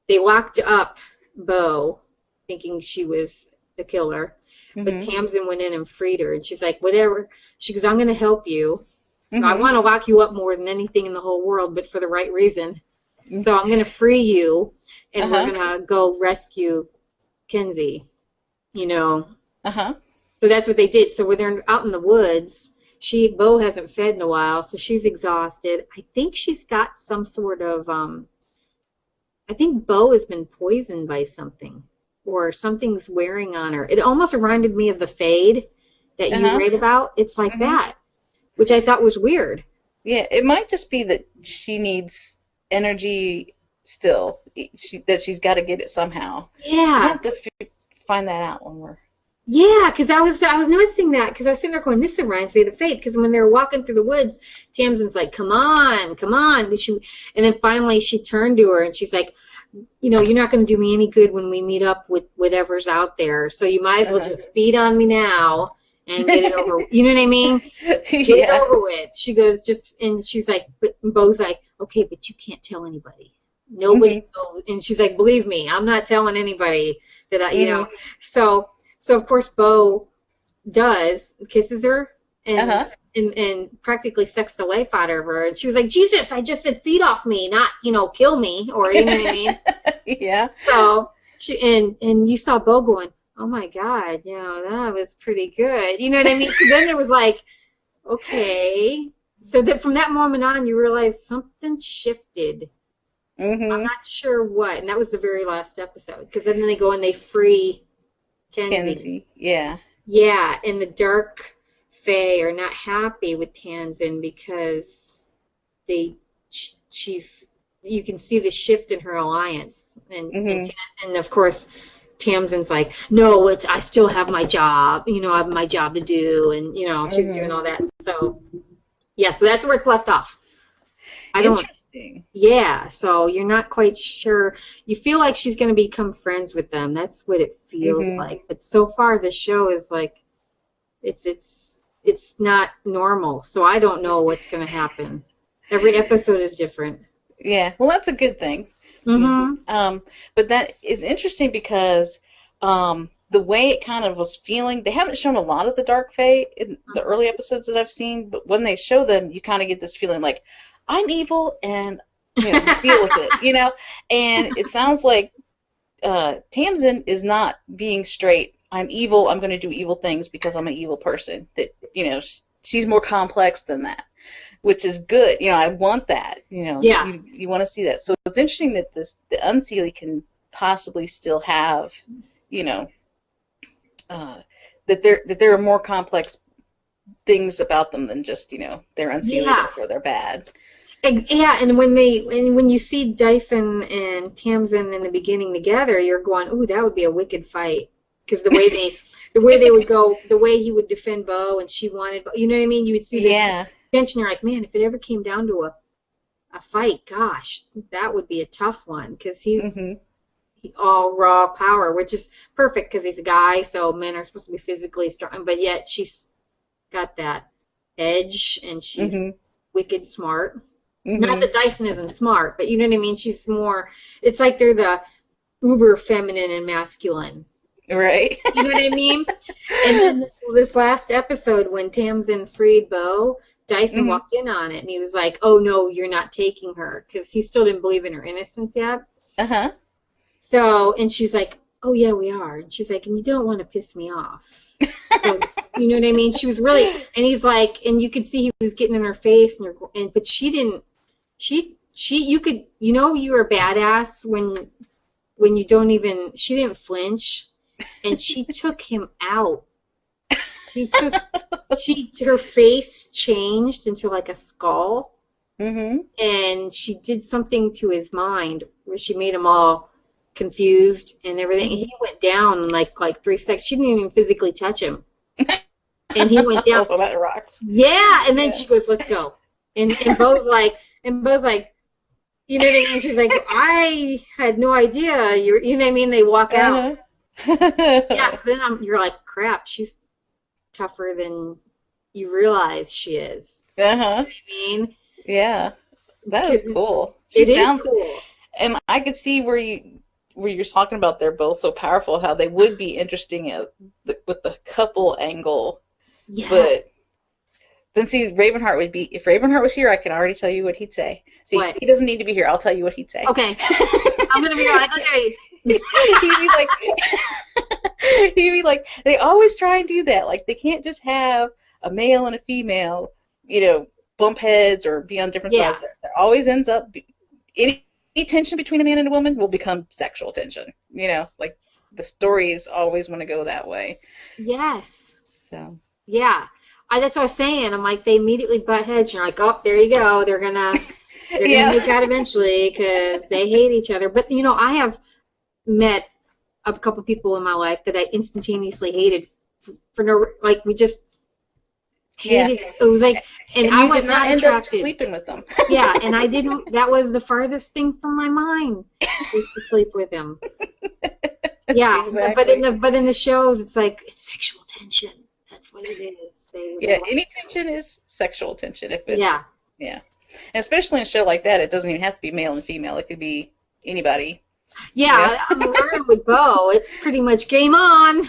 they locked up Bo, thinking she was the killer. But Mm-hmm. Tamsin went in and freed her, and she's like, "Whatever." She goes, "I'm going to help you. I Mm-hmm. want to lock you up more than anything in the whole world, but for the right reason. So I'm going to free you, and we're Uh-huh. going to go rescue Kensi." You know. Uh-huh. So that's what they did. So when they're out in the woods, Bo hasn't fed in a while, so she's exhausted. I think she's got some sort of I think Bo has been poisoned by something, or something's wearing on her. It almost reminded me of the Fade that you Uh-huh. read about. It's like Mm-hmm. that, which I thought was weird. Yeah, it might just be that she needs energy still. That she's got to get it somehow. We'll Yeah, have to find that out when we're. yeah, because I was noticing that because I was sitting there going, this reminds me of the Fade. Because when they were walking through the woods, Tamsin's like, "Come on, come on!" And then finally she turned to her and she's like, "You're not going to do me any good when we meet up with whatever's out there. So you might as well Uh-huh. just feed on me now and get it over. You know what I mean? Get it Yeah. over with." She goes, and she's like, but Bo's like, "Okay, but you can't tell anybody. Nobody Mm-hmm. knows." And she's like, "Believe me, I'm not telling anybody that Mm-hmm. So of course Bo does, kisses her, and Uh-huh. practically sucks the life out of her. And she was like, "Jesus, I just said feed off me, not kill me," or you know what I mean. Yeah. So and you saw Bo going, "Oh my God, that was pretty good." You know what I mean? So then it was like, okay. So that from that moment on, you realize something shifted. I'm Mm-hmm. not sure what, and that was the very last episode because then they go and they free Kensi. Kensi. Yeah. Yeah, and the dark Fae are not happy with Tamsin because she's you can see the shift in her alliance, Mm-hmm. and of course Tamsin's like, "No, I still have my job. I have my job to do," and she's doing Mm-hmm. all that. So yeah, so that's where it's left off. I don't. Interesting. Yeah, so you're not quite sure. You feel like she's going to become friends with them. That's what it feels Mm-hmm. like. But so far, the show is like it's not normal. So I don't know what's going to happen. Every episode is different. Yeah. Well, that's a good thing. Mm-hmm. But that is interesting because the way it kind of was feeling, they haven't shown a lot of the dark fae in the early episodes that I've seen, but when they show them, you kind of get this feeling like, I'm evil and, deal with it, And it sounds like Tamsin is not being straight. I'm evil. I'm going to do evil things because I'm an evil person. That, she's more complex than that, which is good. I want that. Yeah. You want to see that. So it's interesting that the Unseelie can possibly still have, that there are more complex things about them than just they're Unseelie, therefore they're bad. Yeah, and when you see Dyson and Tamsin in the beginning together, you're going, "Ooh, that would be a wicked fight," because the way they would go, the way he would defend Bo and she wanted, you know what I mean? You would see this tension. You're like, man, if it ever came down to a fight, gosh, that would be a tough one because he's all raw power, which is perfect because he's a guy, so men are supposed to be physically strong, but yet she's got that edge and she's wicked smart. Not that Dyson isn't smart, but you know what I mean? She's more, it's like they're the uber feminine and masculine. Right. You know what I mean? And then this last episode when Tamsin freed Bo, Dyson walked in on it and he was like, oh no, you're not taking her, because he still didn't believe in her innocence yet. So, and she's like, oh yeah, we are. And she's like, and you don't want to piss me off. So, you know what I mean? She was really, and he's like, and you could see he was getting in her face, but she didn't. You could, you were a badass when you don't even, she didn't flinch, and she took him out. Her face changed into like a skull, and she did something to his mind where she made him all confused and everything. He went down in like 3 seconds. She didn't even physically touch him, and he went down. Oh, that rocks. Yeah, and then she goes, "Let's go," and Bo's like, you know what I mean? She's like, I had no idea. You know what I mean? They walk out. Yeah, so then you're like, crap, she's tougher than you realize she is. You know what I mean? Yeah, that is cool. She sounds cool. And I could see where you're talking about they're both so powerful, how they would be interesting with the couple angle. Yes. But then see, Ravenheart would be, if Ravenheart was here, I can already tell you what he'd say. See, what? He doesn't need to be here. I'll tell you what he'd say. Okay. I'm going to be like, okay. he'd be like, they always try and do that. Like, they can't just have a male and a female, bump heads or be on different sides. There always ends up, any tension between a man and a woman will become sexual tension. Like, the stories always want to go that way. Yes. So. Yeah. That's what I was saying. I'm like, they immediately butt heads. You're like, oh, there you go. They're gonna make out eventually because they hate each other. But I have met a couple people in my life that I instantaneously hated for no, like, we just hated it. It was like, and I was not end attracted. up sleeping with them. Yeah, and I didn't. That was the farthest thing from my mind, was to sleep with him. Yeah, exactly. but in the shows, it's like, it's sexual tension. That's what it is. Any tension is sexual tension. If it's, yeah. And especially in a show like that, it doesn't even have to be male and female. It could be anybody. Yeah, I'm learning with Bo. It's pretty much game on.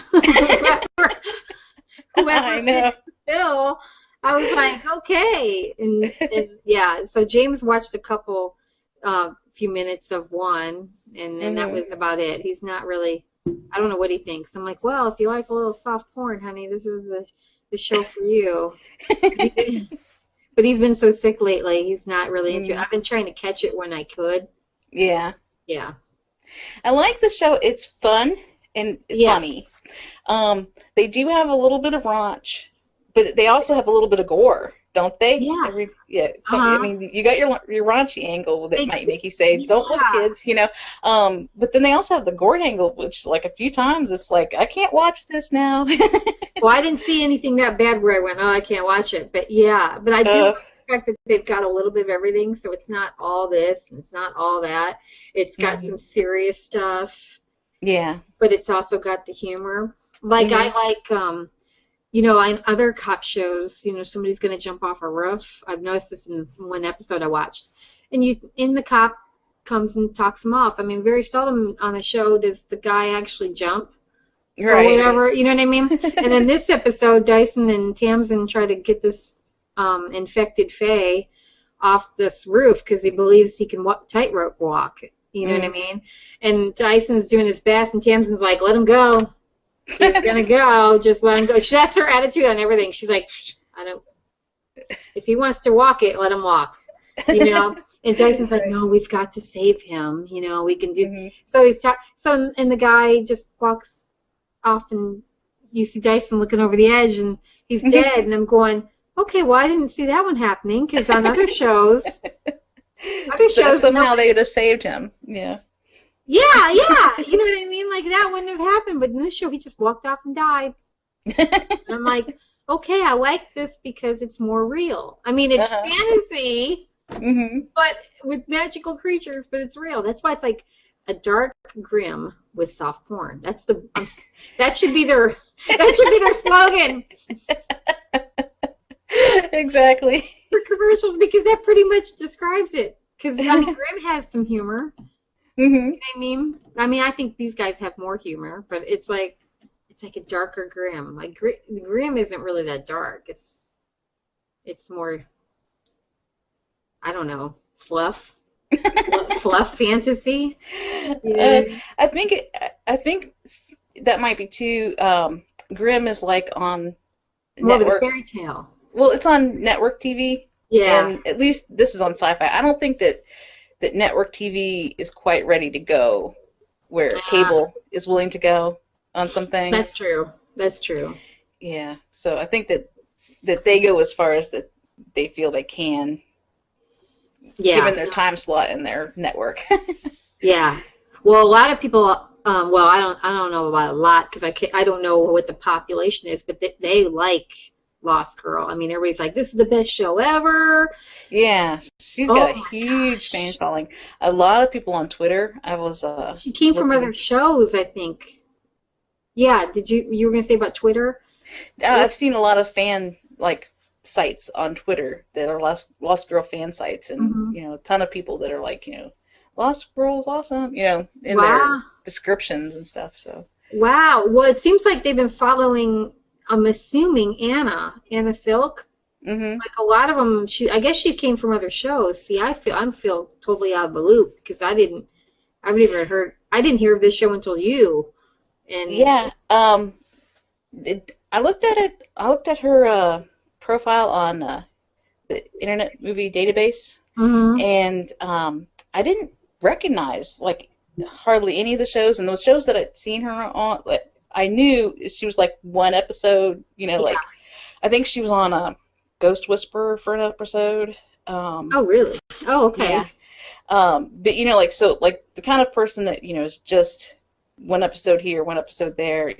whoever fits the bill. I was like, okay, and yeah. So James watched a few minutes of one, and then that was about it. He's not really. I don't know what he thinks. I'm like, well, if you like a little soft porn, honey, this is the show for you. But he's been so sick lately, he's not really into it. I've been trying to catch it when I could. Yeah. Yeah. I like the show. It's fun and funny. They do have a little bit of raunch, but they also have a little bit of gore, don't they? Yeah. I mean, you got your raunchy angle that might make you say, don't look, kids, But then they also have the gore angle, which, like, a few times it's like, I can't watch this now. Well, I didn't see anything that bad where I went, oh, I can't watch it. But yeah, but I do fact that they've got a little bit of everything, so it's not all this and it's not all that. It's got some serious stuff. Yeah. But it's also got the humor. Like, I like, in other cop shows, somebody's going to jump off a roof. I've noticed this in one episode I watched. And in the cop comes and talks him off. I mean, very seldom on a show does the guy actually jump or Right. whatever. You know what I mean? And then this episode, Dyson and Tamsin try to get this infected Fae off this roof because he believes he can tightrope walk. You know what I mean? And Dyson's doing his best, and Tamsin's like, let him go. He's going to go. Just let him go. That's her attitude on everything. She's like, I don't. If he wants to walk it, let him walk. You know? And Dyson's like, no, we've got to save him. You know, we can do. So he's and the guy just walks off, and you see Dyson looking over the edge, and he's dead. And I'm going, okay, well, I didn't see that one happening because on other shows, somehow they would have saved him. Yeah. Yeah. You know what I mean? Like, that wouldn't have happened. But in this show, he just walked off and died. And I'm like, okay, I like this because it's more real. I mean, it's fantasy, but with magical creatures, but it's real. That's why it's like a dark grim with soft porn. That should be their slogan. Exactly. For commercials, because that pretty much describes it. Because I mean, Grimm has some humor. You know what I mean? I think these guys have more humor, but it's like a darker Grimm. Like Grimm isn't really that dark. It's more, I don't know, fluff fantasy. Yeah. I think that might be too. Grimm is like on network. Fairy tale. Well, it's on network TV. Yeah. And at least this is on Syfy. I don't think that network TV is quite ready to go where cable is willing to go on some things. That's true. Yeah. So I think that they go as far as that they feel they can. Yeah. Given their time slot in their network. Yeah. Well, a lot of people. I don't know about a lot because I don't know what the population is, but they like Lost Girl. I mean, everybody's like, this is the best show ever. Yeah, she's got a huge fan following. A lot of people on Twitter. She came from other shows, I think. Yeah, you were going to say about Twitter? I've seen a lot of fan sites on Twitter that are Lost Girl fan sites, and a ton of people that are like, Lost Girl's awesome, in their descriptions and stuff. So wow. Well, it seems like they've been following. I'm assuming Anna Silk. Like a lot of them, I guess she came from other shows. See, I feel totally out of the loop because I didn't hear of this show until you. And yeah, I looked at it. I looked at her profile on the Internet Movie Database, and I didn't recognize hardly any of the shows. And those shows that I'd seen her on, I knew she was one episode, I think she was on Ghost Whisperer for an episode. Oh, really? Oh, okay. Yeah. But, the kind of person that, is just one episode here, one episode there,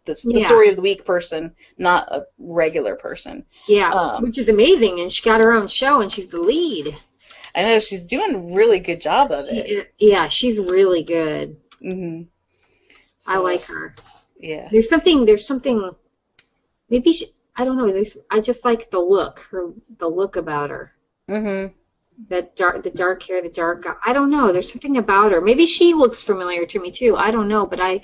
the story of the week person, not a regular person. Yeah, which is amazing. And she got her own show and she's the lead. I know, she's doing a really good job of it. Yeah, she's really good. So, I like her. Yeah. There's something, maybe I don't know, I just like the look about her. The dark hair, the dark, I don't know, there's something about her. Maybe she looks familiar to me too, I don't know, but I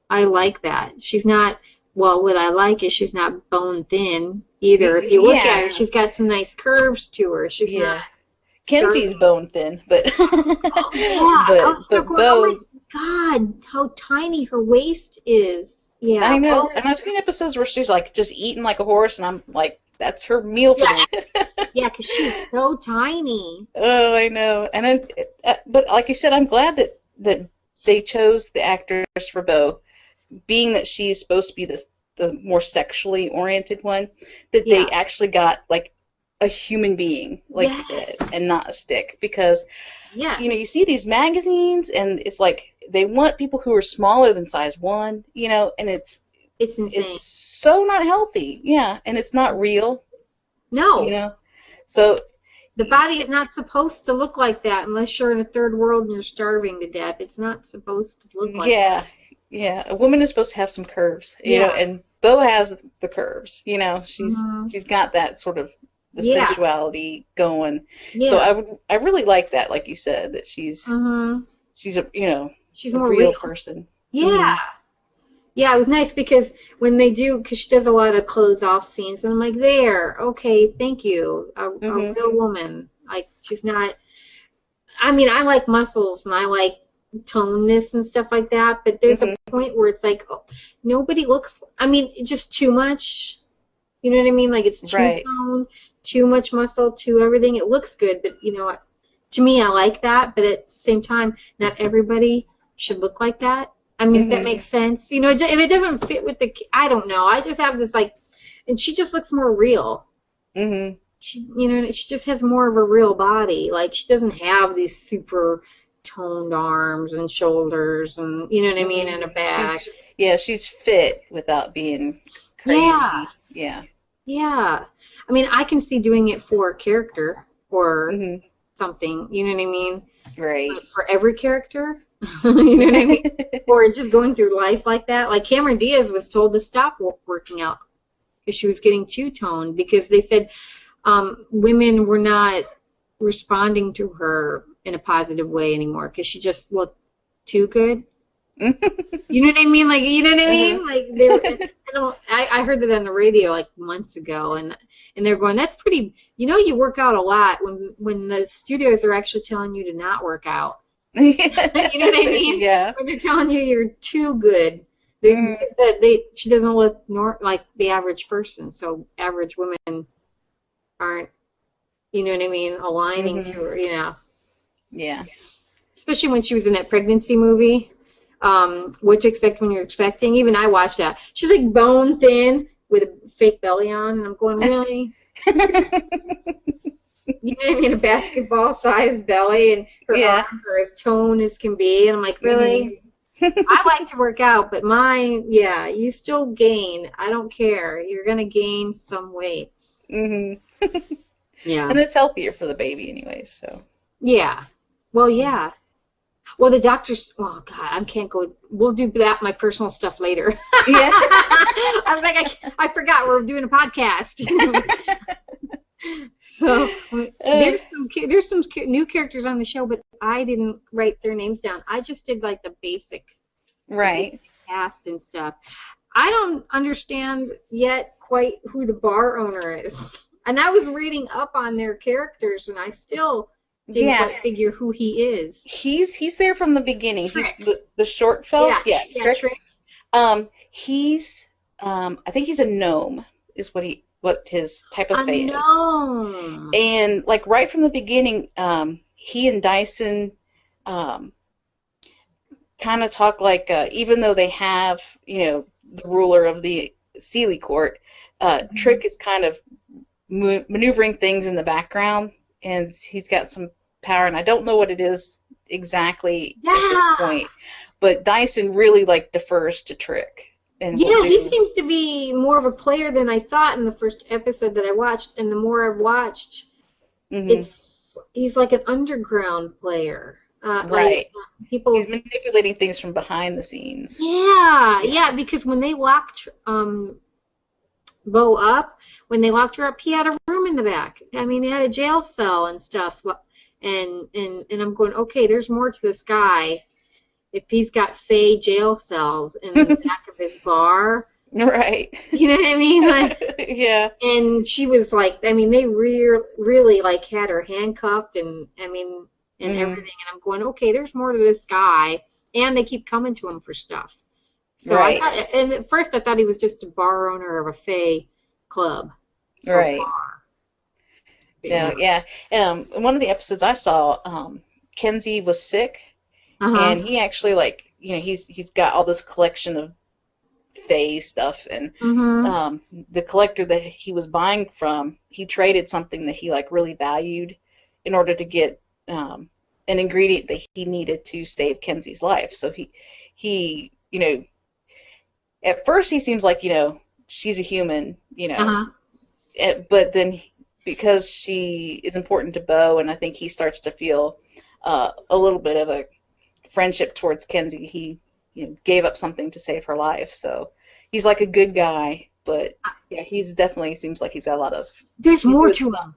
like that. She's not, what I like is she's not bone thin either. If you look at her, she's got some nice curves to her. She's not. Kensi's bone thin, but but Bo. God, how tiny her waist is. Yeah. I know. And I've seen episodes where she's just eating like a horse, and I'm like, that's her meal for me. Yeah, because she's so tiny. Oh, I know. And but like you said, I'm glad that they chose the actress for Bo, being that she's supposed to be the more sexually oriented one, that they actually got a human being, you said, and not a stick. Because you see these magazines, and it's they want people who are smaller than size 1, and it's insane. It's so not healthy. Yeah, and it's not real. No. So the body is not supposed to look like that unless you're in a third world and you're starving to death. It's not supposed to look like that. Yeah. A woman is supposed to have some curves, you know, and Bo has the curves, she's got that sort of the Yeah. sensuality going. So Yeah. I really like that, like you said, that Mm-hmm. she's a, you know, She's a more real real. person. Yeah. Hmm. Yeah, it was nice because when they do, because she does a lot of clothes off scenes, and I'm like, there, okay, thank you. A Hmm. real woman. Like, she's not, I mean, I like muscles and I like toneness and stuff like that, but there's a Hmm. point where it's like, oh, nobody looks, I mean, it's just too much. You know what I mean? Like, it's too Right. toned, too much muscle, too everything. It looks good, but, you know, to me, I like that, but at the same time, not everybody should look like that. I mean, if that Hmm. makes sense. You know, if it doesn't fit with the, I don't know. I just have this, like, and she just looks more real. Hmm. She, you know, she just has more of a real body. Like, she doesn't have these super toned arms and shoulders and, you know what I mean, Hmm. and a back. She's fit without being Yeah, crazy. Yeah. yeah. I mean, I can see doing it for a character or Hmm. something, you know what I mean? Right. But for every character, you know what I mean? Or just going through life like that. Like Cameron Diaz was told to stop working out because she was getting too toned because they said women were not responding to her in a positive way anymore because she just looked too good. You know what I mean? Like, you know what I Uh-huh. mean? Like they were. I heard that on the radio like months ago, and they're going, "That's pretty." You know, you work out a lot when the studios are actually telling you to not work out. You know what I mean? Yeah. When they're telling you you're too good, Hmm. because she doesn't look like the average person. So average women aren't, you know what I mean, aligning to Hmm. her. You know, Yeah. especially when she was in that pregnancy movie. What to expect when you're expecting. Even I watched that. She's like bone thin with a fake belly on, and I'm going, really? You know what I mean? A basketball sized belly, and her Yeah. arms are as toned as can be. And I'm like, Hmm. really? I like to work out, but mine, yeah, you still gain. I don't care. You're gonna gain some weight. Hmm. Yeah. And it's healthier for the baby anyway, so. Yeah. Well, yeah. Well, the doctors. Oh God, I can't go. We'll do that. My personal stuff later. Yeah. I was like, I forgot we're doing a podcast. So Uh, there's some new characters on the show, but I didn't write their names down. I just did like the basic right. cast and stuff. I don't understand yet quite who the bar owner is. And I was reading up on their characters, and I still didn't Yeah. quite figure who he is. He's there from the beginning. He's Trick. the short fella. Yeah, Yeah, yeah, Trick. Trick. He's I think he's a gnome is what his type of fae is. Unknown. And like right from the beginning, he and Dyson um kind of talk like even though they have, the ruler of the Sealy court, Trick is kind of maneuvering things in the background, and he's got some power, and I don't know what it is exactly at this Yeah. point, but Dyson really like defers to Trick and will Yeah, he do. seems to be more of a player than I thought in the first episode that I watched, and the more I've watched, Hmm. it's he's like an underground player. Like Right. He's people. manipulating things from behind the scenes. Yeah, Yeah. yeah, because when they locked Bo up, when they locked her up, he had a room in the back. I mean, he had a jail cell and stuff. And I'm going, okay, there's more to this guy. If he's got fey jail cells in the back of his bar, Right. you know what I mean? Like, Yeah. and she was like, I mean, they really like had her handcuffed and I mean, and Hmm. everything. And I'm going, okay, there's more to this guy. And they keep coming to him for stuff. So I Right. thought, and at first I thought he was just a bar owner of a Fey club or Right. bar. But No, yeah. yeah. In one of the episodes I saw, Kensi was sick, Uh-huh. and he actually like, he's got all this collection of Fae stuff, and Mm-hmm. the collector that he was buying from, he traded something that he like really valued in order to get an ingredient that he needed to save Kensi's life. So he at first he seems like she's a human, Uh-huh. but then because she is important to Bo, and I think he starts to feel a little bit of a friendship towards Kensi, he gave up something to save her life. So he's like a good guy, but Yeah, he's definitely seems like he's got a lot of. There's more to him.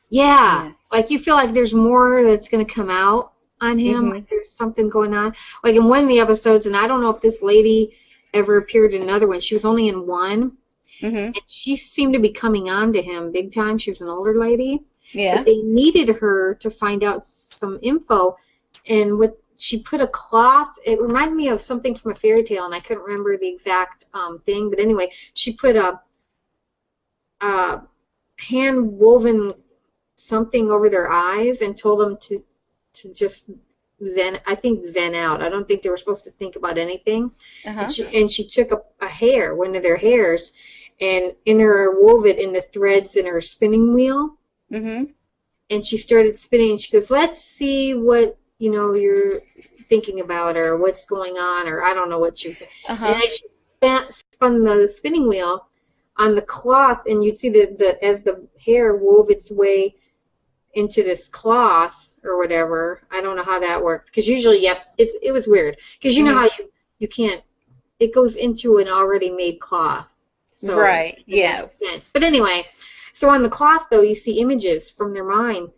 Yeah. Like you feel like there's more that's going to come out on him. Like there's something going on. Like in one of the episodes, and I don't know if this lady ever appeared in another one. She was only in one. And she seemed to be coming on to him big time. She was an older lady. Yeah. But they needed her to find out some info. And she put a cloth. It reminded me of something from a fairy tale, and I couldn't remember the exact thing. But anyway, she put a hand-woven something over their eyes and told them to just zen out. I don't think they were supposed to think about anything. And she took a hair, one of their hairs, and wove it in the threads in her spinning wheel. And she started spinning, and she goes, let's see what you're thinking about, or what's going on, or I don't know what she was saying. And she spun the spinning wheel on the cloth, and you'd see as the hair wove its way into this cloth or whatever. I don't know how that worked, because usually it was weird, because you know how you can't, it goes into an already made cloth. So right. Yeah. But anyway, so on the cloth though, you see images from their mind.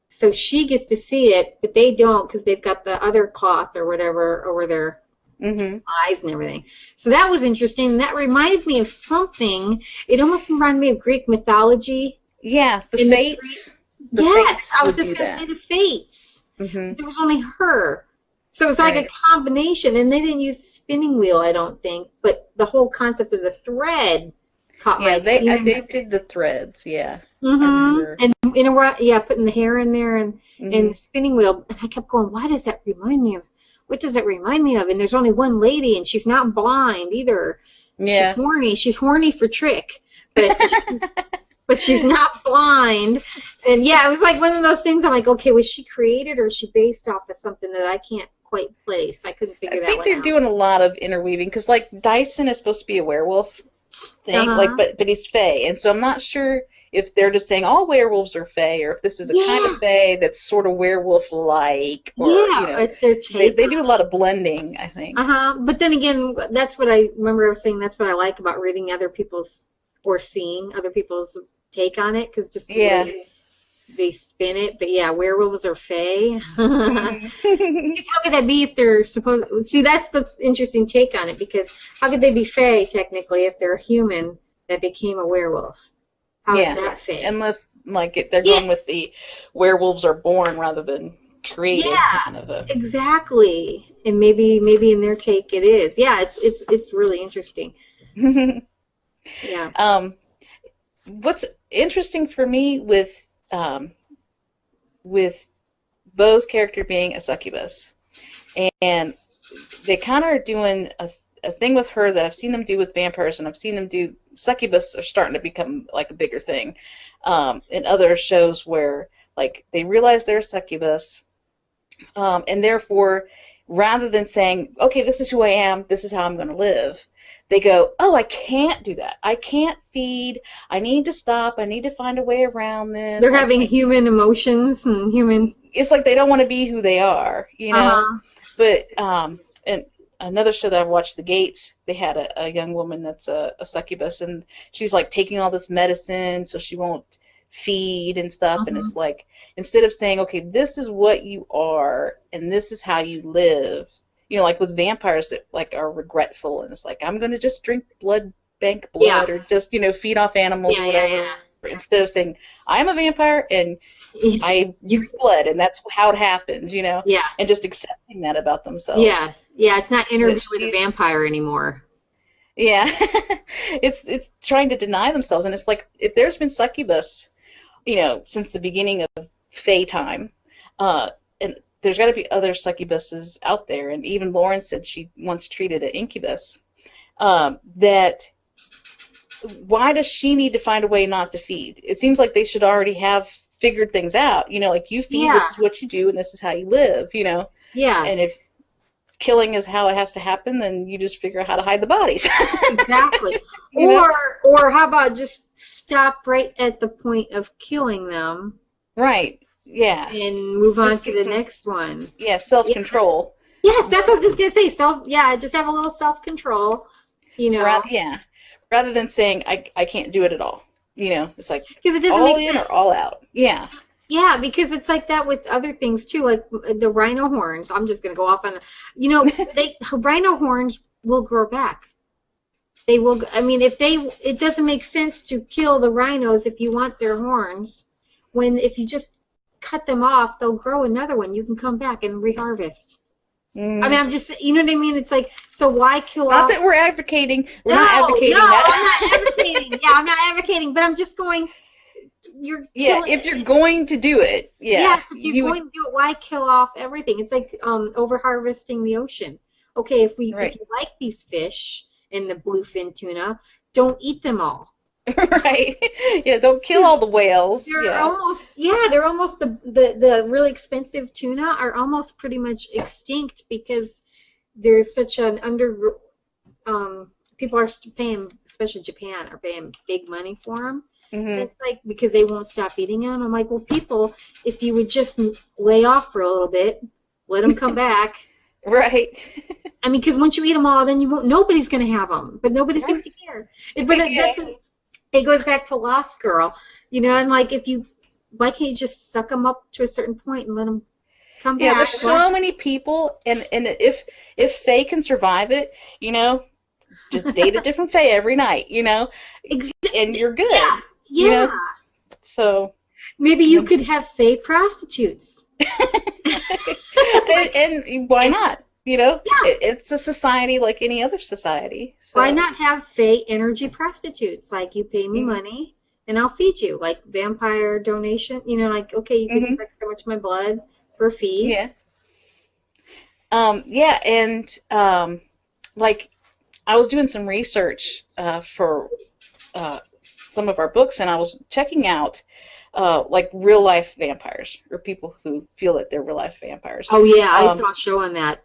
So she gets to see it, but they don't, because they've got the other cloth or whatever over their eyes and everything. So that was interesting. That reminded me of something. It almost reminded me of Greek mythology. Yeah, the fates. Yes, I was just going to say the fates. There was only her. So it's like a combination. And they didn't use a spinning wheel, I don't think. But the whole concept of the thread caught my attention. They did the threads, yeah. And putting the hair in there and the spinning wheel. And I kept going, why does that remind me of? What does it remind me of? And there's only one lady, and she's not blind either. Yeah. She's horny. She's horny for Trick, but she's not blind. And yeah, it was like one of those things. I'm like, okay, was she created, or is she based off of something that I can't quite place? I couldn't figure that out. I think they're doing a lot of interweaving, because like Dyson is supposed to be a werewolf thing, but he's Fae, and so I'm not sure if they're just saying all werewolves are Fae, or if this is a kind of Fae that's sort of werewolf-like. Or, it's their take. They do a lot of blending, I think. But then again, that's what I remember I was saying. That's what I like about reading other people's, or seeing other people's take on it, because just the way they spin it. But yeah, werewolves are Fae. How could that be if they're supposed? See, that's the interesting take on it, because how could they be Fae technically if they're a human that became a werewolf? How is that Fae? Unless they're going with the werewolves are born rather than created. Kind of exactly. And maybe in their take it is. Yeah, it's really interesting. Yeah. What's interesting for me with Beau's character being a succubus, and they kind of are doing a thing with her that I've seen them do with vampires, and I've seen them do. Succubus are starting to become like a bigger thing in other shows, where like they realize they're a succubus, and therefore, rather than saying, okay, this is who I am, this is how I'm going to live, they go, oh, I can't do that. I can't feed. I need to stop. I need to find a way around this. They're having human emotions and human. It's like they don't want to be who they are, you know. But and another show that I've watched, The Gates, they had a young woman that's a succubus, and she's like taking all this medicine so she won't feed and stuff. And it's like, instead of saying, okay, this is what you are and this is how you live, you know, like with vampires that like are regretful, and it's like, I'm going to just drink bank blood or just, you know, feed off animals or whatever. Instead of saying, I'm a vampire and I drink blood and that's how it happens, you know? Yeah. And just accepting that about themselves. Yeah. Yeah, it's not Interview with a Vampire anymore. Yeah. It's trying to deny themselves. And it's like, if there's been succubus, you know, since the beginning of Fae time, and there's got to be other succubuses out there. And even Lauren said she once treated an incubus, that why does she need to find a way not to feed? It seems like they should already have figured things out. You know, like you feed, this is what you do, and this is how you live, you know? Yeah. And if killing is how it has to happen, then you just figure out how to hide the bodies. Exactly. Or how about just stop right at the point of killing them? Right. Yeah. And move on to the next one. Yeah, self-control. Yes, that's what I was just going to say. Just have a little self-control, you know. rather than saying I can't do it at all. It's like Because it doesn't all make in sense. or all out. Yeah. Yeah, because it's like that with other things too, like the rhino horns. I'm just gonna go off on, rhino horns will grow back. They will. I mean, it doesn't make sense to kill the rhinos if you want their horns. If you just cut them off, they'll grow another one. You can come back and reharvest. I mean, I'm just, you know what I mean? It's like, so why kill Not off? that we're advocating. We're No, not advocating no, that. I'm not advocating. Yeah, I'm not advocating, but I'm just going. If you're going to do it, yes, if you're going to do it, why kill off everything? It's like over harvesting the ocean. Okay, if you like these fish and the bluefin tuna, don't eat them all. Right. Yeah, don't kill all the whales. They're almost the really expensive tuna are almost pretty much extinct because there's such an people are paying, especially Japan, are paying big money for them. Mm-hmm. It's like because they won't stop eating them. I'm like, well, people, if you would just lay off for a little bit, let them come back. Right. I mean, because once you eat them all, then nobody's going to have them, but nobody seems to care. But it goes back to Lost Girl, and like why can't you just suck them up to a certain point and let them come back? Yeah, there's so many people, and if Faye can survive it, just date a different Faye every night, and you're good. Yeah. So maybe you could have Faye prostitutes. and why not? It's a society like any other society. So. Why not have Faye energy prostitutes? Like, you pay me money and I'll feed you. Like vampire donation, like, okay, you can suck so much of my blood for a fee. Yeah. And like I was doing some research for some of our books, and I was checking out like real life vampires, or people who feel that they're real life vampires. Oh yeah, I saw a show on that.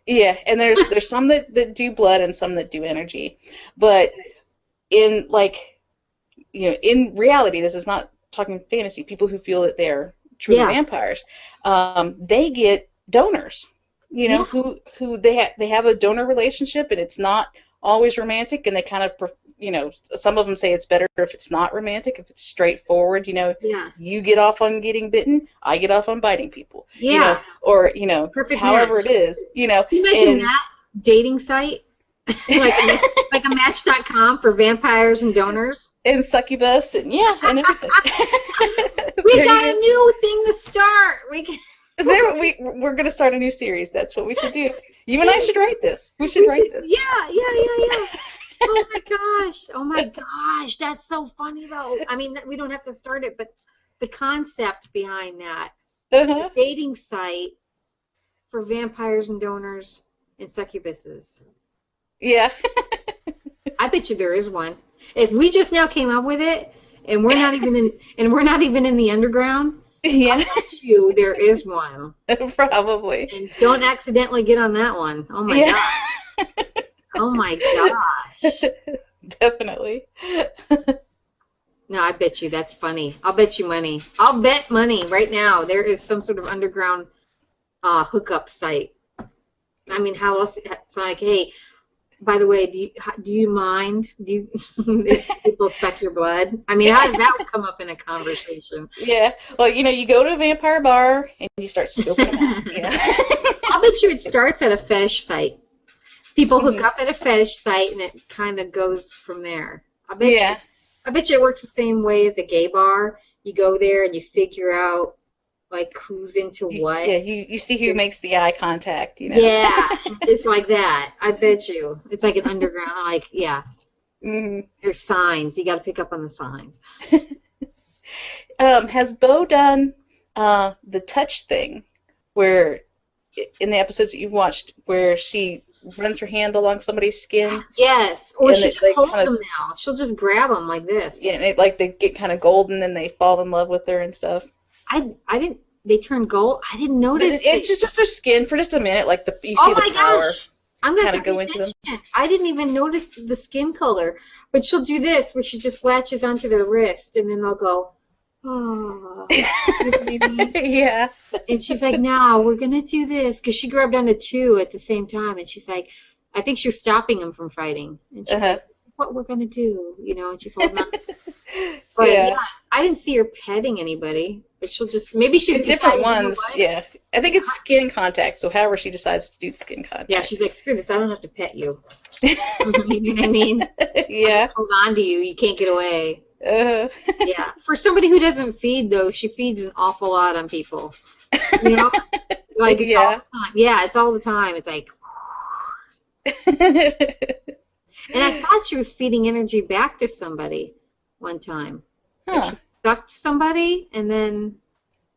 Yeah, and there's some that do blood and some that do energy, but in in reality, this is not talking fantasy. People who feel that they're true vampires, they get donors. Who they have a donor relationship, and it's not always romantic, and they kind of some of them say it's better if it's not romantic, if it's straightforward. You get off on getting bitten, I get off on biting people. Or perfect however match. It is. Can you imagine that dating site? like a Match.com for vampires and donors and succubus and everything. We got a new thing to start. We're going to start a new series. That's what we should do. You and I should write this. We should write this. Yeah. Oh my gosh. That's so funny though. I mean, we don't have to start it, but the concept behind that. A dating site for vampires and donors and succubuses. Yeah. I bet you there is one. If we just now came up with it and we're not even in the underground, I bet you there is one. Probably. And don't accidentally get on that one. Oh my gosh. Oh my gosh. Definitely. No, I bet you that's funny. I'll bet you money. I'll bet money right now there is some sort of underground hookup site. I mean, how else? It's like, hey, by the way, do you mind? If people suck your blood? I mean, how does that come up in a conversation? Yeah. Well, you go to a vampire bar and you start scoping them out. I'll bet you it starts at a fetish site. People hook up at a fetish site, and it kind of goes from there. I bet you it works the same way as a gay bar. You go there and you figure out like who's into what. Yeah, you see who makes the eye contact. Yeah, it's like that. I bet you it's like an underground. Like there's signs. You got to pick up on the signs. Has Bo done the touch thing, where in the episodes that you've watched, where she runs her hand along somebody's skin? Yes, or she just holds them now. She'll just grab them like this. Yeah, and they get kind of golden, and they fall in love with her and stuff. I didn't. They turn gold. I didn't notice. It's just their skin for just a minute. Like you see the power. I'm gonna have to go into them. I didn't even notice the skin color, but she'll do this where she just latches onto their wrist, and then they'll go, oh. Yeah. And she's like, now we're gonna do this, because she grabbed onto two at the same time, and she's like, I think she was stopping them from fighting, and she's like, what we're gonna do, and she's holding on. But Yeah. I didn't see her petting anybody. But she'll just, maybe she's Different decided, ones, yeah. I think it's skin contact, so however she decides to do the skin contact. Yeah, she's like, screw this, I don't have to pet you. You know what I mean? Yeah. I'll just hold on to you. You can't get away. Uh-huh. Yeah. For somebody who doesn't feed, though, she feeds an awful lot on people. Like, it's all the time. Yeah, it's all the time. It's like, and I thought she was feeding energy back to somebody one time. Like she sucked somebody, and then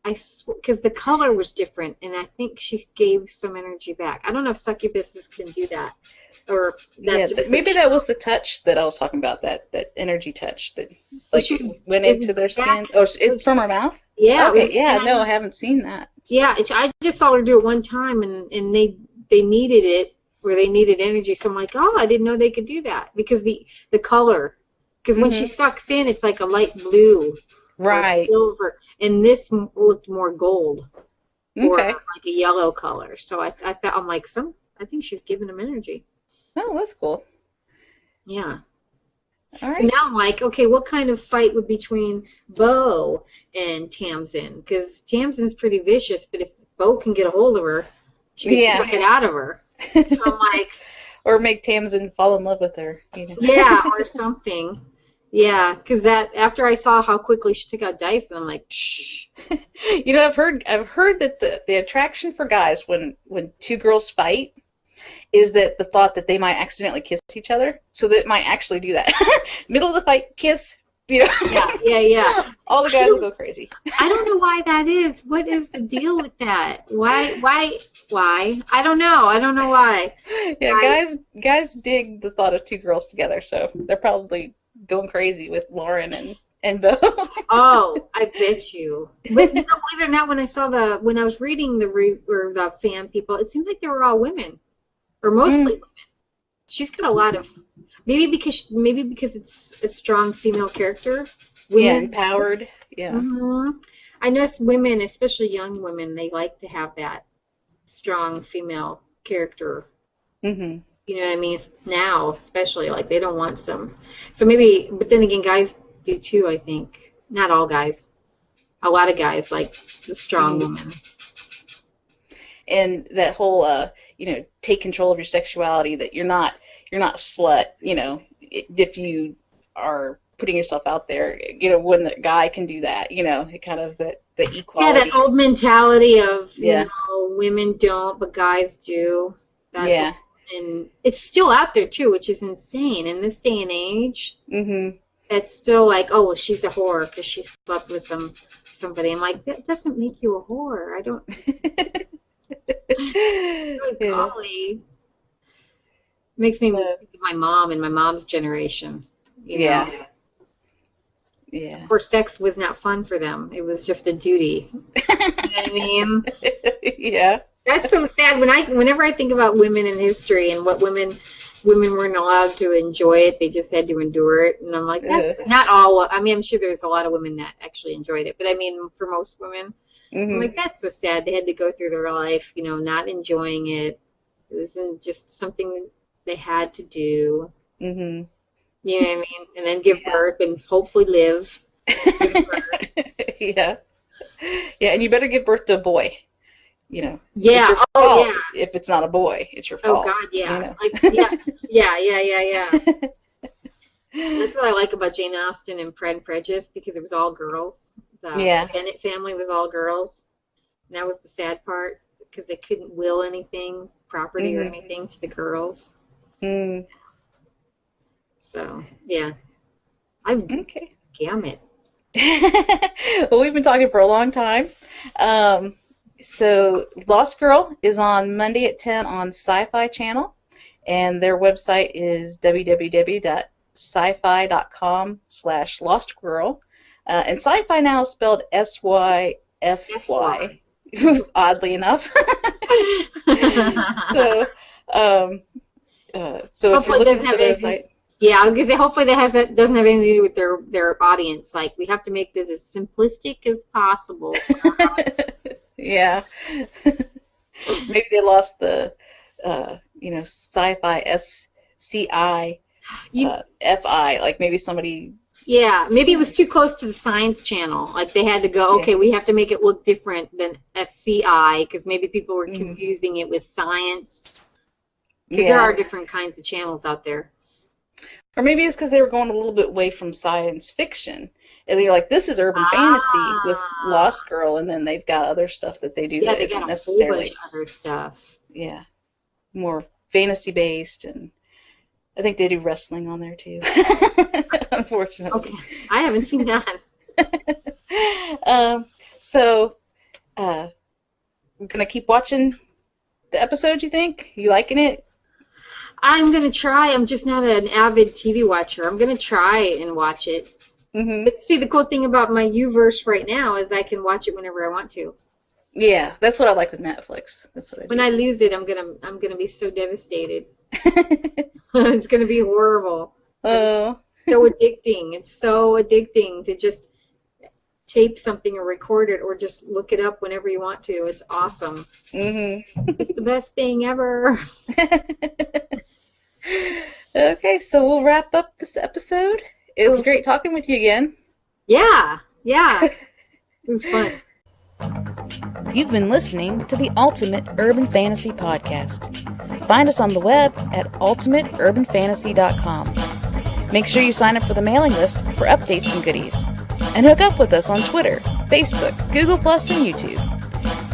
because the color was different, and I think she gave some energy back. I don't know if succubuses can do that, or maybe that was the touch that I was talking about. That energy touch that went into their skin. Oh, it's from her mouth. Yeah. Okay. Yeah. No, I haven't seen that. Yeah, I just saw her do it one time, and they needed it, or they needed energy. So I'm like, oh, I didn't know they could do that because the color. Because when she sucks in, it's like a light blue, right? Silver, and this looked more gold, or like a yellow color. So I thought, I'm like, I think she's giving him energy. Oh, that's cool. Yeah. All right. So now I'm like, okay, what kind of fight would between Bo and Tamsin? Because Tamsin's pretty vicious, but if Bo can get a hold of her, she can suck it out of her. So I'm like, or make Tamsin fall in love with her. Yeah, or something. Yeah, because after I saw how quickly she took out Dyson, I'm like, shh. I've heard that the attraction for guys when two girls fight is that the thought that they might accidentally kiss each other, so that might actually do that. Middle of the fight, kiss. Yeah. All the guys will go crazy. I don't know why that is. What is the deal with that? Why? I don't know. I don't know why. Yeah, guys dig the thought of two girls together, so they're probably going crazy with Lauren and Bo. Oh, I bet you. But believe it or not, when I was reading the fan people, it seemed like they were all women, or mostly women. She's got a lot of maybe because it's a strong female character. Women, empowered. Yeah. Mm-hmm. I noticed women, especially young women, they like to have that strong female character. Mm-hmm. You know what I mean? Now, especially, like, they don't want some. So maybe, but then again, guys do too, I think. Not all guys. A lot of guys like the strong woman. And that whole, take control of your sexuality, that you're not a slut, if you are putting yourself out there, when the guy can do that, kind of the equality. Yeah, that old mentality of, women don't, but guys do. And it's still out there, too, which is insane. In this day and age, it's still like, oh, well, she's a whore because she slept with somebody. I'm like, that doesn't make you a whore. I don't... Golly. Makes me think of my mom and my mom's generation. You know? Yeah. Of course, sex was not fun for them. It was just a duty. You know what I mean? Yeah. That's so sad. Whenever I think about women in history and what women weren't allowed to enjoy it, they just had to endure it. And I'm like, that's not all. I mean, I'm sure there's a lot of women that actually enjoyed it, but I mean, for most women, I'm like, that's so sad. They had to go through their life, not enjoying it. It wasn't just something they had to do. You know what I mean? And then give birth and hopefully live. Yeah, and you better give birth to a boy. Yeah. It's your fault. If it's not a boy, it's your fault. Oh God, yeah. Yeah. That's what I like about Jane Austen and Pride and Prejudice, because it was all girls. The Bennett family was all girls. And that was the sad part, because they couldn't will anything, property or anything, to the girls. So, yeah. Damn it. Well, we've been talking for a long time. So Lost Girl is on Monday at 10 on Syfy channel, and their website is www.syfy.com/lostgirl. And Syfy now is spelled Syfy, oddly enough. So if you're looking for their site. Yeah, I was gonna say, hopefully that doesn't have anything to do with their audience. Like, we have to make this as simplistic as possible. Yeah. Maybe they lost the Syfy SCI FI, like maybe somebody. Yeah, maybe it was too close to the Science Channel. Like they had to go, okay, we have to make it look different than SCI, because maybe people were confusing it with science. Because there are different kinds of channels out there. Or maybe it's because they were going a little bit away from science fiction. And you're like, this is urban fantasy with Lost Girl, and then they've got other stuff that they do that they isn't got necessarily. A whole bunch of other stuff. Yeah. More fantasy based, and I think they do wrestling on there too. Unfortunately. Okay. I haven't seen that. So we're gonna keep watching the episode, you think? You liking it? I'm gonna try. I'm just not an avid TV watcher. I'm gonna try and watch it. But see, the cool thing about my Uverse right now is I can watch it whenever I want to. Yeah, that's what I like with Netflix. That's what I do. When I lose it, I'm gonna be so devastated. It's gonna be horrible. Oh. So addicting. It's so addicting to just tape something or record it or just look it up whenever you want to. It's awesome. It's the best thing ever. Okay, so we'll wrap up this episode. It was great talking with you again. Yeah. It was fun. You've been listening to the Ultimate Urban Fantasy Podcast. Find us on the web at ultimateurbanfantasy.com. Make sure you sign up for the mailing list for updates and goodies. And hook up with us on Twitter, Facebook, Google+, and YouTube.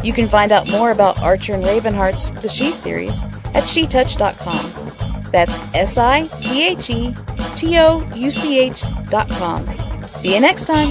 You can find out more about Archer and Ravenheart's The She series at shetouch.com. That's SIDHETOUCH.com. See you next time.